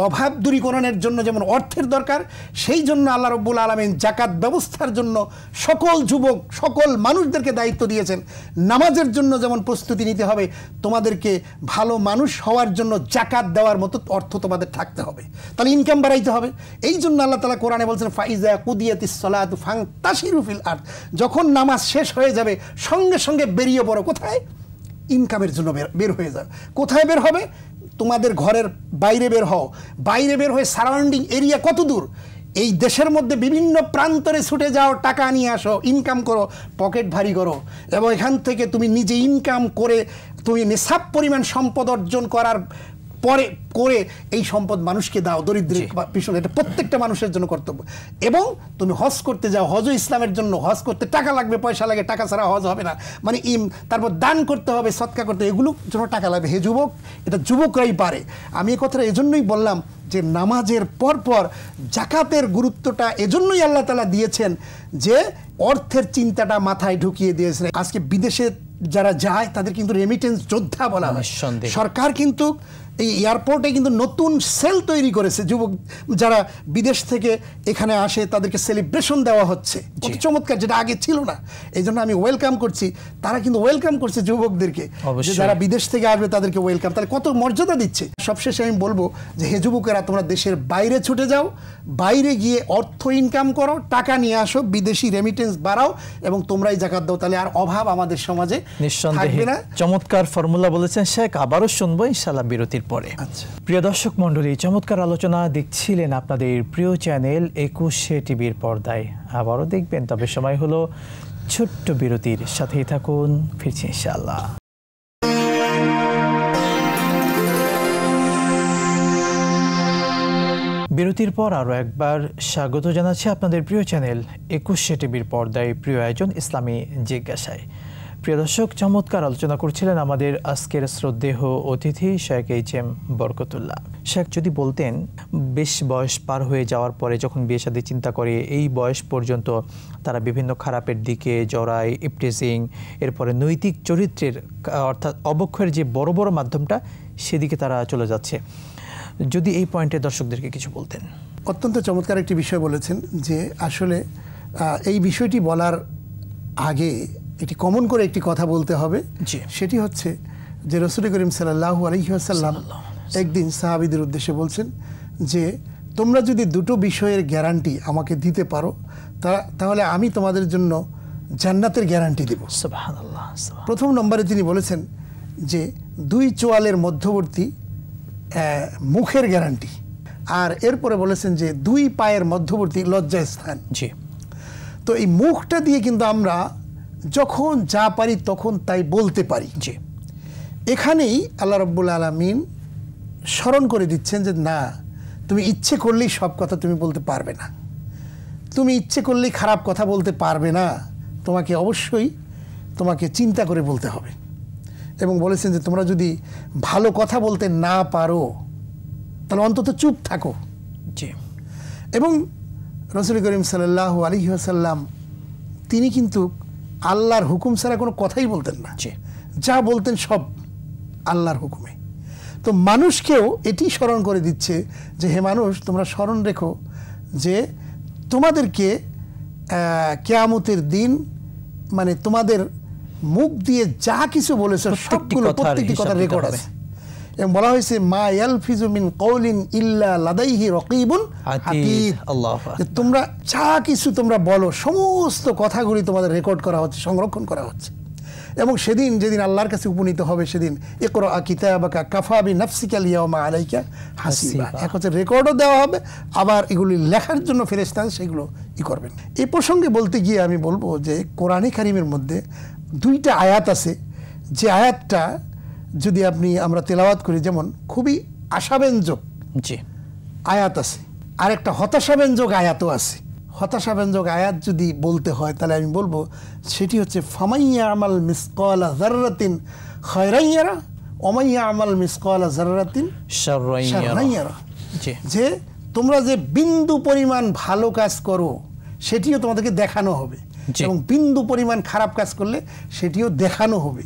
অভাব দূরীকরণের জন্য যেমন অর্থের দরকার, সেই জন্য আল্লাহ রাব্বুল আলামিন জাকাত ব্যবস্থার জন্য সকল যুবক, সকল মানুষদেরকে দায়িত্ব দিয়েছেন। নামাজের জন্য যেমন প্রস্তুতি নিতে হবে, তোমাদেরকে ভালো মানুষ হওয়ার জন্য জাকাত দেওয়ার মতো অর্থ তোমাদের থাকতে হবে, তাহলে ইনকাম বাড়াইতে হবে। এই জন্য আল্লাহ তাআলা কোরআনে বলছেন ফাইজা কুদিয়াতিস সালাতু ফান্তাশিরু ফিল আরদ, যখন নামাজ শেষ হয়ে যাবে সঙ্গে সঙ্গে বেরিয়ে পড়ো। কোথায়? ইনকামের জন্য বের হয়ে যাবে। কোথায় বের হবে? তোমাদের ঘরের বাইরে বের হও। বাইরে বের হয়ে সারাউন্ডিং এরিয়া কত দূর, এই দেশের মধ্যে বিভিন্ন প্রান্তরে ছুটে যাও, টাকা নিয়ে আসো, ইনকাম করো, পকেট ভারী করো, এবং এখান থেকে তুমি নিজে ইনকাম করে তুমি নিসাব পরিমাণ সম্পদ অর্জন করার পরে করে এই সম্পদ মানুষকে দাও, দরিদ্রের পিছনে। এটা প্রত্যেকটা মানুষের জন্য কর্তব্য। এবং তুমি হজ করতে যাও, হজও ইসলামের জন্য। হজ করতে টাকা লাগবে, পয়সা লাগে, টাকা ছাড়া হজ হবে না। মানে তারপর দান করতে হবে, সৎকা করতে, এগুলো জন্য টাকা লাগবে। হে যুবক, এটা যুবকরাই পারে। আমি এই কথাটা এজন্যই বললাম যে নামাজের পর জাকাতের গুরুত্বটা এজন্যই আল্লাহ তাআলা দিয়েছেন যে অর্থের চিন্তাটা মাথায় ঢুকিয়ে দিয়েছেন। আজকে বিদেশে যারা যায় তাদের কিন্তু রেমিটেন্স যোদ্ধা বলা হয়। সরকার কিন্তু এই এয়ারপোর্টে কিন্তু নতুন সেল তৈরি করেছে, যুবক যারা বিদেশ থেকে এখানে আসে তাদেরকে সেলিব্রেশন দেওয়া হচ্ছে, কত চমৎকার, যেটা আগে ছিল না। এই জন্য আমি ওয়েলকাম করছি, তারা কিন্তু ওয়েলকাম করছে যুবকদেরকে, যারা বিদেশ থেকে আসবে তাদেরকে ওয়েলকাম, তাহলে কত মর্যাদা দিচ্ছে। সবশেষে আমি বলবো যে হে যুবকেরা, তোমরা দেশের বাইরে ছুটে যাও, বাইরে গিয়ে অর্থ ইনকাম করো, টাকা নিয়ে আসো, বিদেশি রেমিটেন্স বাড়াও, এবং তোমরাই জাকাত দাও, তাহলে আর অভাব আমাদের সমাজে থাকবে না। চমৎকার ফর্মুলা বলেছেন শেখ, আবারও শুনবো ইনশাআল্লাহ বিরতির পরে। প্রিয় দর্শক মণ্ডলী, চমৎকার আলোচনা দেখছিলেন আপনাদের প্রিয় চ্যানেল 21 টিভির পর্দায়। আবারও দেখবেন, তবে সময় হলো ছোট্ট বিরতির। সাথেই থাকুন, ফিরছি ইনশাআল্লাহ। বিরতির পর আরও একবার স্বাগত জানাচ্ছি আপনাদের প্রিয় চ্যানেল 21 টিভির পর্দায় প্রিয় আয়োজন ইসলামী জিজ্ঞাসায়। প্রিয় দর্শক, চমৎকার আলোচনা করছিলেন আমাদের আজকের শ্রদ্ধেয় অতিথি শেখ এইচ.এম. বরকতুল্লাহ। শেখ, যদি বলতেন, বেশ বয়স পার হয়ে যাওয়ার পরে যখন বিয়ে শাদী চিন্তা করে, এই বয়স পর্যন্ত তারা বিভিন্ন খারাপের দিকে জড়ায়, ইপটিজিং, এরপরে নৈতিক চরিত্রের অর্থাৎ অবক্ষয়ের যে বড় বড় মাধ্যমটা, সেদিকে তারা চলে যাচ্ছে। যদি এই পয়েন্টে দর্শকদেরকে কিছু বলতেন। অত্যন্ত চমৎকার একটি বিষয় বলেছেন যে আসলে এই বিষয়টি বলার আগে এটি কমন করে একটি কথা বলতে হবে। সেটি হচ্ছে যে রাসূল করিম সাল্লাল্লাহু আলাইহি ওয়াসাল্লাম একদিন সাহাবীদের উদ্দেশ্যে বলছেন যে তোমরা যদি দুটো বিষয়ের গ্যারান্টি আমাকে দিতে পারো তাহলে আমি তোমাদের জন্য জান্নাতের গ্যারান্টি দেব। সুবহানাল্লাহ। প্রথম নম্বরে তিনি বলেছেন যে দুই চোয়ালের মধ্যবর্তী মুখের গ্যারান্টি, আর এরপরে বলেছেন যে দুই পায়ের মধ্যবর্তী লজ্জাস্থান। জি। তো এই মুখটা দিয়ে কিন্তু আমরা যখন যা পারি তখন তাই বলতে পারি। জি। এখানেই আল্লাহ রাব্বুল আলামিন স্মরণ করে দিচ্ছেন যে না, তুমি ইচ্ছে করলেই সব কথা তুমি বলতে পারবে না, তুমি ইচ্ছে করলেই খারাপ কথা বলতে পারবে না, তোমাকে অবশ্যই চিন্তা করে বলতে হবে। এবং বলেছেন যে তোমরা যদি ভালো কথা বলতে না পারো তাহলে অন্তত চুপ থাকো। জি। এবং রাসূল করিম সাল্লাল্লাহু আলাইহি ওয়াসাল্লাম তিনি কিন্তু আল্লাহর হুকুম ছাড়া কোনো কথাই বলতেন না। যা বলতেন সব আল্লাহর হুকুমে। তো মানুষকেও এটি স্মরণ করে দিচ্ছে যে হে মানুষ, তোমরা স্মরণ রেখো যে তোমাদেরকে কিয়ামতের দিন মানে তোমাদের মুখ দিয়ে যা কিছু বলেছে সবগুলো প্রত্যেকটি কথা রেকর্ড আছে। এবং বলা হয়েছে মা ইয়ালফিজু মিন কওলিন ইল্লা লাদাইহি রাকিবুন আতীদ। তোমরা যা কিছু তোমরা বলো সমস্ত কথাগুলি তোমাদের রেকর্ড করা হচ্ছে, সংরক্ষণ করা হচ্ছে। এবং সেদিন যেদিন আল্লাহর কাছে উপনীত হবে সেদিন ইকরা কিতাবাকা কাফা বিনাফসিকা আল-ইয়াওমা আলাইকা হাসিবা, এক হচ্ছে রেকর্ডও দেওয়া হবে, আবার এগুলি লেখার জন্য ফেরেশতা সেগুলো করবেন। এই প্রসঙ্গে বলতে গিয়ে আমি বলবো যে কোরআনে কারীমের মধ্যে দুইটা আয়াত আছে, যে আয়াতটা যদি আমরা তেলাওয়াত করি, যেমন খুবই আশাব্যঞ্জক জি আয়াত আছে, আর একটা হতাশাব্যঞ্জক আয়াতও আছে। হতাশাব্যঞ্জক আয়াত যদি বলতে হয় তাহলে আমি বলবো সেটি হচ্ছে ফামাইয়া আমাল মিসকালা যাররাতিন খায়রান ইয়ারা ওমাইয়া আমাল মিসকালা যাররাতিন শাররান ইয়ারা। যে তোমরা যে বিন্দু পরিমাণ ভালো কাজ করো সেটিও তোমাদেরকে দেখানো হবে, এবং বিন্দু পরিমাণ খারাপ কাজ করলে সেটিও দেখানো হবে।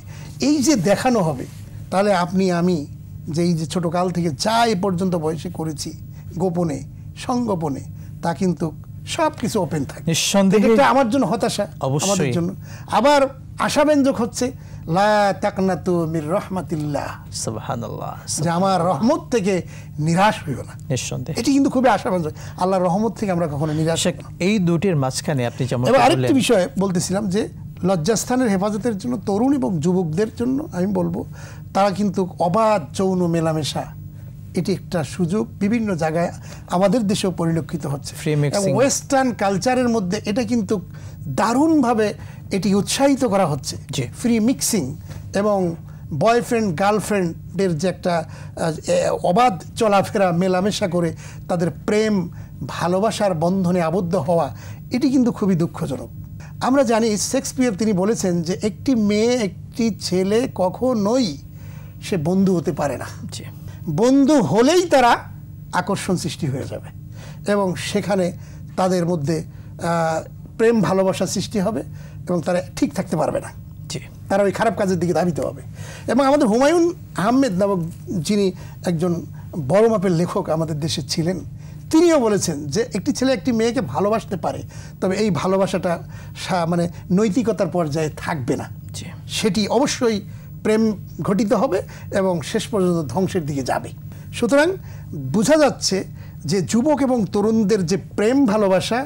এই যে দেখানো হবে, তাহলে আপনি আমি যে এই যে ছোটকাল থেকে যা এ পর্যন্ত বয়সে করেছি গোপনে সংগোপনে, তা কিন্তু সব কিছু ওপেন থাকে। নিঃসন্দেহে এটা আমার জন্য হতাশা, আমাদের জন্য। আবার আশাব্যঞ্জক হচ্ছে লা তাকনাতু মির রাহমাতিল্লাহ, সুবহানাল্লাহ, যে আমার রহমত থেকে নিরাশ হইও না। নিঃসন্দেহে এটি কিন্তু খুবই আশাব্যঞ্জক। আল্লাহর রহমত থেকে আমরা কখনো নিরাশ হই না। এই দুটির মাঝখানে আপনি যেমন এবার আরেকটি বিষয় বলতেছিলাম, যে লজ্জাস্থানের হেফাজতের জন্য তরুণ এবং যুবকদের জন্য আমি বলবো, তারা কিন্তু অবাধ যৌন মেলামেশা, এটি একটা সুযোগ বিভিন্ন জায়গায় আমাদের দেশেও পরিলক্ষিত হচ্ছে। এবং ওয়েস্টার্ন কালচারের মধ্যে এটা কিন্তু দারুণভাবে এটি উৎসাহিত করা হচ্ছে, ফ্রি মিক্সিং এবং বয়ফ্রেন্ড গার্লফ্রেন্ডের যে একটা অবাধ চলাফেরা মেলামেশা করে তাদের প্রেম ভালোবাসার বন্ধনে আবদ্ধ হওয়া, এটি কিন্তু খুবই দুঃখজনক। আমরা জানি শেক্সপিয়ার তিনি বলেছেন যে একটি মেয়ে একটি ছেলে কখনোই সে বন্ধু হতে পারে না, বন্ধু হলেই তারা আকর্ষণ সৃষ্টি হয়ে যাবে এবং সেখানে তাদের মধ্যে প্রেম ভালোবাসা সৃষ্টি হবে এবং তারা ঠিক থাকতে পারবে না, তারা ওই খারাপ কাজের দিকে ধাবিত হবে। এবং আমাদের হুমায়ুন আহমেদ নামক যিনি একজন বড় মাপের লেখক আমাদের দেশে ছিলেন, তিনিও বলেছেন যে একটি ছেলে একটি মেয়েকে ভালোবাসতে পারে, তবে এই ভালোবাসাটা মানে নৈতিকতার পর্যায়ে থাকবে না, সেটি অবশ্যই প্রেম ঘটিত হবে এবং শেষ পর্যন্ত ধ্বংসের দিকে যাবে। সুতরাং বোঝা যাচ্ছে যে যুবক এবং তরুণদের যে প্রেম ভালোবাসা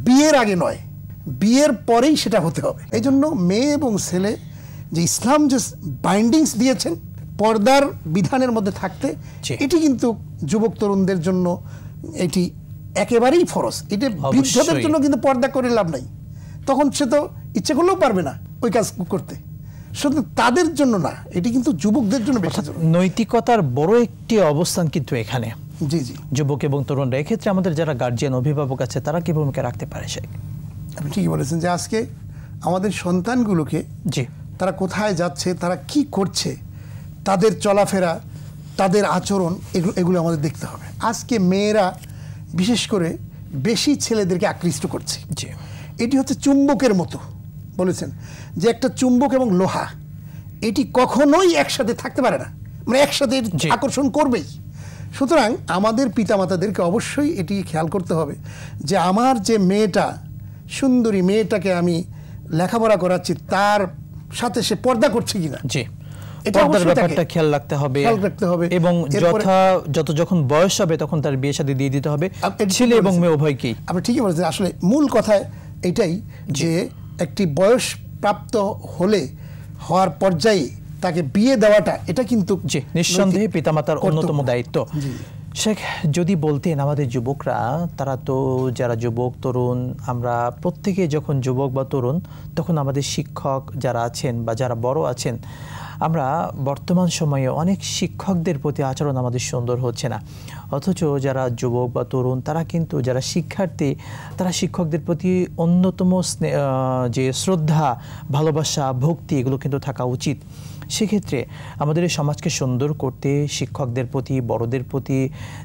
বিয়ের আগে নয়, বিয়ের পরেই সেটা হতে হবে। এই জন্য মেয়ে এবং ছেলে যে ইসলাম যে বাইন্ডিংস দিয়েছেন পর্দার বিধানের মধ্যে থাকতে, এটি কিন্তু যুবক তরুণদের জন্য এটি একেবারেই ফরজ। এটা বৃদ্ধদের জন্য কিন্তু পর্দা করে লাভ নাই, তখন সে তো ইচ্ছে করলেও পারবে না ওই কাজ করতে, শুধু তাদের জন্য না, এটি কিন্তু যুবকদের জন্য বেশি জরুরি। নৈতিকতার বড় একটি অবস্থান কিন্তু এখানে। জি জি, যুবক এবং তরুণরা, এক্ষেত্রে আমাদের যারা গার্জিয়ান অভিভাবক আছে তারা কি ভূমিকা রাখতে পারে? আপনি ঠিকই বলেছেন যে আজকে আমাদের সন্তানগুলোকে তারা কোথায় যাচ্ছে, তারা কি করছে, তাদের চলাফেরা, তাদের আচরণ, এগুলো আমাদের দেখতে হবে। আজকে মেয়েরা বিশেষ করে বেশি ছেলেদেরকে আকৃষ্ট করছে। এটি হচ্ছে চুম্বকের মতো, বলেছেন যে একটা চুম্বক এবং লোহা এটি কখনোই একসাথে থাকতে পারে না, মানে একসাথে আকর্ষণ করবেই। সুতরাং আমাদের পিতামাতাদেরকে অবশ্যই এটি খেয়াল করতে হবে যে আমার যে মেয়েটা, সুন্দরী মেয়েটাকে আমি লেখাপড়া করাচ্ছি, তার সাথে সে পর্দা করছে কিনা, পর্দার ব্যাপারটা খেয়াল রাখতে হবে এবং যখন বয়স হবে তখন তার বিয়ে শাদী দিয়ে দিতে হবে, ছেলে এবং মেয়ে উভয়কেই। আপনি ঠিকই বলেছেন। আসলে মূল কথা এটাই যে একটি বয়স প্রাপ্ত হওয়ার পর্যায়ে তাকে বিয়ে দেওয়াটা, এটা কিন্তু নিঃসন্দেহে পিতামাতার অন্যতম দায়িত্ব। শেখ, যদি বলতেন আমাদের যুবকরা, তারা তো যারা যুবক তরুণ, আমরা প্রত্যেকে যখন যুবক বা তরুণ, তখন আমাদের শিক্ষক যারা আছেন বা যারা বড় আছেন, আমরা বর্তমান সময়ে অনেক শিক্ষকদের প্রতি আচরণ আমাদের সুন্দর হচ্ছে না, অথচ যারা যুবক বা তরুণ তারা কিন্তু, যারা শিক্ষার্থী, তারা শিক্ষকদের প্রতি অন্যতম যে শ্রদ্ধা, ভালোবাসা, ভক্তি, এগুলো কিন্তু থাকা উচিত। সেক্ষেত্রে আমাদের এই সমাজকে সুন্দর করতে শিক্ষকদের প্রতি, বড়দের প্রতি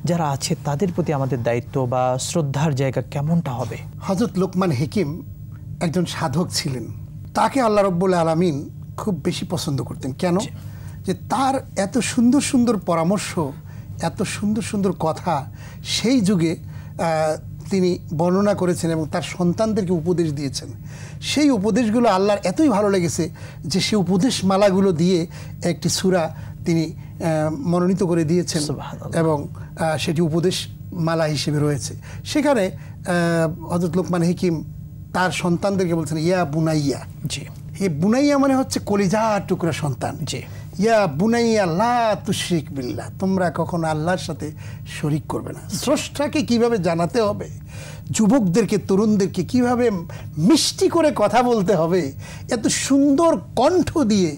যারা আছে তাদের প্রতি আমাদের দায়িত্ব বা শ্রদ্ধার জায়গা কেমনটা হবে? হযরত লোকমান হাকিম একজন সাধক ছিলেন, তাকে আল্লাহ রাব্বুল আলামিন খুব বেশি পছন্দ করতেন। কেন? যে তার এত সুন্দর সুন্দর পরামর্শ, এত সুন্দর সুন্দর কথা সেই যুগে তিনি বর্ণনা করেছেন এবং তার সন্তানদেরকে উপদেশ দিয়েছেন। সেই উপদেশগুলো আল্লাহর এতই ভালো লেগেছে যে সেই উপদেশ মালাগুলো দিয়ে একটি সূরা তিনি মনোনীত করে দিয়েছেন এবং সেটি উপদেশ মালা হিসেবে রয়েছে। সেখানে হযরত লোকমান হাকিম তার সন্তানদেরকে বলছেন, ইয়া বুনাইয়া, এই বুনাইয়া মানে হচ্ছে কলিজার টুকরা সন্তান। জি। ইয়া বুনাইয়া লা তুশরিক বিল্লাহ, তোমরা কখনো আল্লাহর সাথে শরিক করবে না। স্রষ্টাকে কিভাবে জানাতে হবে, যুবকদেরকে তরুণদেরকে কিভাবে মিষ্টি করে কথা বলতে হবে, এত সুন্দর কণ্ঠ দিয়ে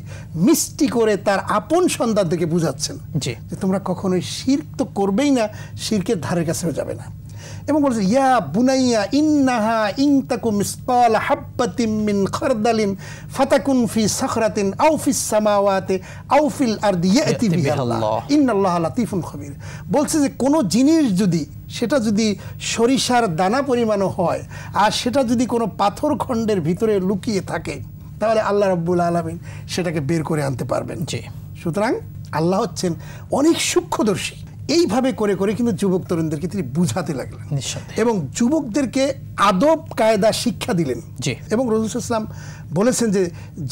মিষ্টি করে তার আপন সন্তানদেরকে বুঝাচ্ছেন জি। যে তোমরা কখনোই শিরক তো করবেই না, শিরকের ধারের কাছেও যাবে না। এবং বলছে ইয়া বুনাইয়া ইন্নাহা ইন তাকু মিসকাল হাব্বাতিন মিন খারদালিন ফাতাকুন ফি সাখরাতিন আও ফিস সামাওয়াতি আও ফিল আরদি ইয়াতি বিহাল্লাহ ইন্নাল্লাহা লাতীফুন খবীর। বলছে যে কোনো জিনিস যদি সেটা যদি সরিষার দানা পরিমাণও হয় আর সেটা যদি কোনো পাথর খণ্ডের ভিতরে লুকিয়ে থাকে তাহলে আল্লাহ রাব্বুল আলামিন সেটাকে বের করে আনতে পারবেন। জি। সুতরাং আল্লাহ হচ্ছেন অনেক সূক্ষ্মদর্শী। এইভাবে করে করে কিন্তু যুবক তরুণদেরকে তিনি বুঝাতে লাগলেন এবং যুবকদেরকে আদব কায়দা শিক্ষা দিলেন। জি। এবং রাসূল সাল্লাল্লাহু আলাইহি ওয়াসাল্লাম বলেছেন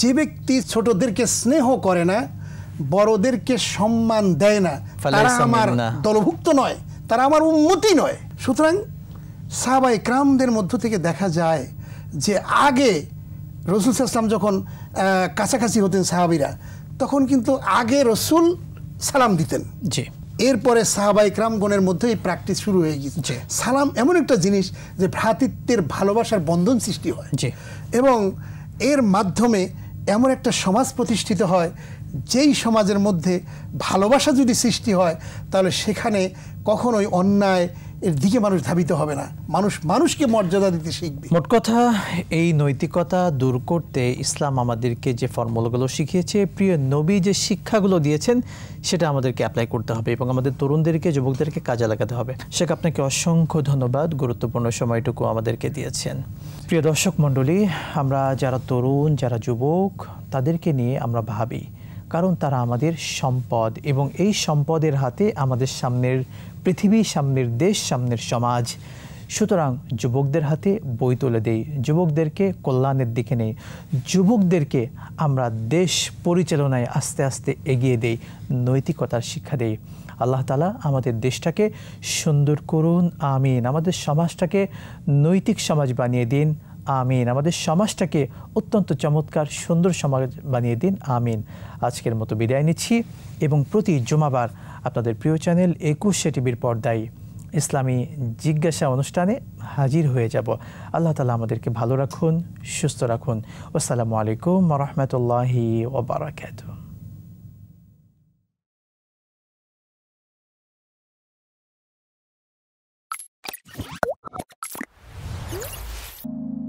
যে ব্যক্তি ছোটদেরকে স্নেহ করে না, বড়দেরকে সম্মান দেয় না, তারা আমার দলভুক্ত নয়, তারা আমার উম্মতি নয়। সুতরাং সাহাবায়ে কেরামদের মধ্য থেকে দেখা যায় যে আগে রাসূল সাল্লাল্লাহু আলাইহি ওয়াসাল্লাম যখন কাছাকাছি হতেন সাহাবীরা, তখন কিন্তু আগে রাসূল সালাম দিতেন। জি। এরপরে সাহাবায়ে কেরামগণের মধ্যে এই প্র্যাকটিস শুরু হয়ে গেছে। সালাম এমন একটা জিনিস যে ভ্রাতৃত্বের ভালোবাসার বন্ধন সৃষ্টি হয় এবং এর মাধ্যমে এমন একটা সমাজ প্রতিষ্ঠিত হয় যেই সমাজের মধ্যে ভালোবাসা যদি সৃষ্টি হয় তাহলে সেখানে কখনোই অন্যায় এর দিকে মানুষ ধাবিত হবে না, মানুষ মানুষকে মর্যাদা দিতে শিখবে। মোট কথা, এই নৈতিকতা দূর করতে ইসলাম আমাদেরকে যে ফর্মুলাগুলো শিখিয়েছে, প্রিয় নবী যে শিক্ষাগুলো দিয়েছেন, সেটা আমাদেরকে অ্যাপ্লাই করতে হবে এবং আমাদের তরুণদেরকে, যুবকদেরকে কাজে লাগাতে হবে। শেখ, আপনাকে অসংখ্য ধন্যবাদ, গুরুত্বপূর্ণ সময়টুকু আমাদেরকে দিয়েছেন। প্রিয় দর্শক মণ্ডলী, আমরা যারা তরুণ, যারা যুবক, তাদেরকে নিয়ে আমরা ভাবি, কারণ তারা আমাদের সম্পদ এবং এই সম্পদের হাতে আমাদের সামনের পৃথিবী, সামনের দেশ, সামনের সমাজ। সুতরাং যুবকদের হাতে বই তুলে দেই, যুবকদেরকে কল্যাণের দিকে নেই, যুবকদেরকে আমরা দেশ পরিচালনায় আস্তে আস্তে এগিয়ে দেই, নৈতিকতার শিক্ষা দেই। আল্লাহ তাআলা আমাদের দেশটাকে সুন্দর করুন, আমিন। আমাদের সমাজটাকে নৈতিক সমাজ বানিয়ে দিন, আমিন। আমাদের সমাজটাকে অত্যন্ত চমৎকার সুন্দর সমাজ বানিয়ে দিন, আমিন। আজকের মতো বিদায় নিচ্ছি এবং প্রতি জুমাবার আপনাদের প্রিয় চ্যানেল 21 টিভির পর্দায় ইসলামী জিজ্ঞাসা অনুষ্ঠানে হাজির হয়ে যাব। আল্লাহ তাআলা আমাদেরকে ভালো রাখুন, সুস্থ রাখুন। আসসালামু আলাইকুম ওয়া রাহমাতুল্লাহি ওয়া বারাকাতুহু।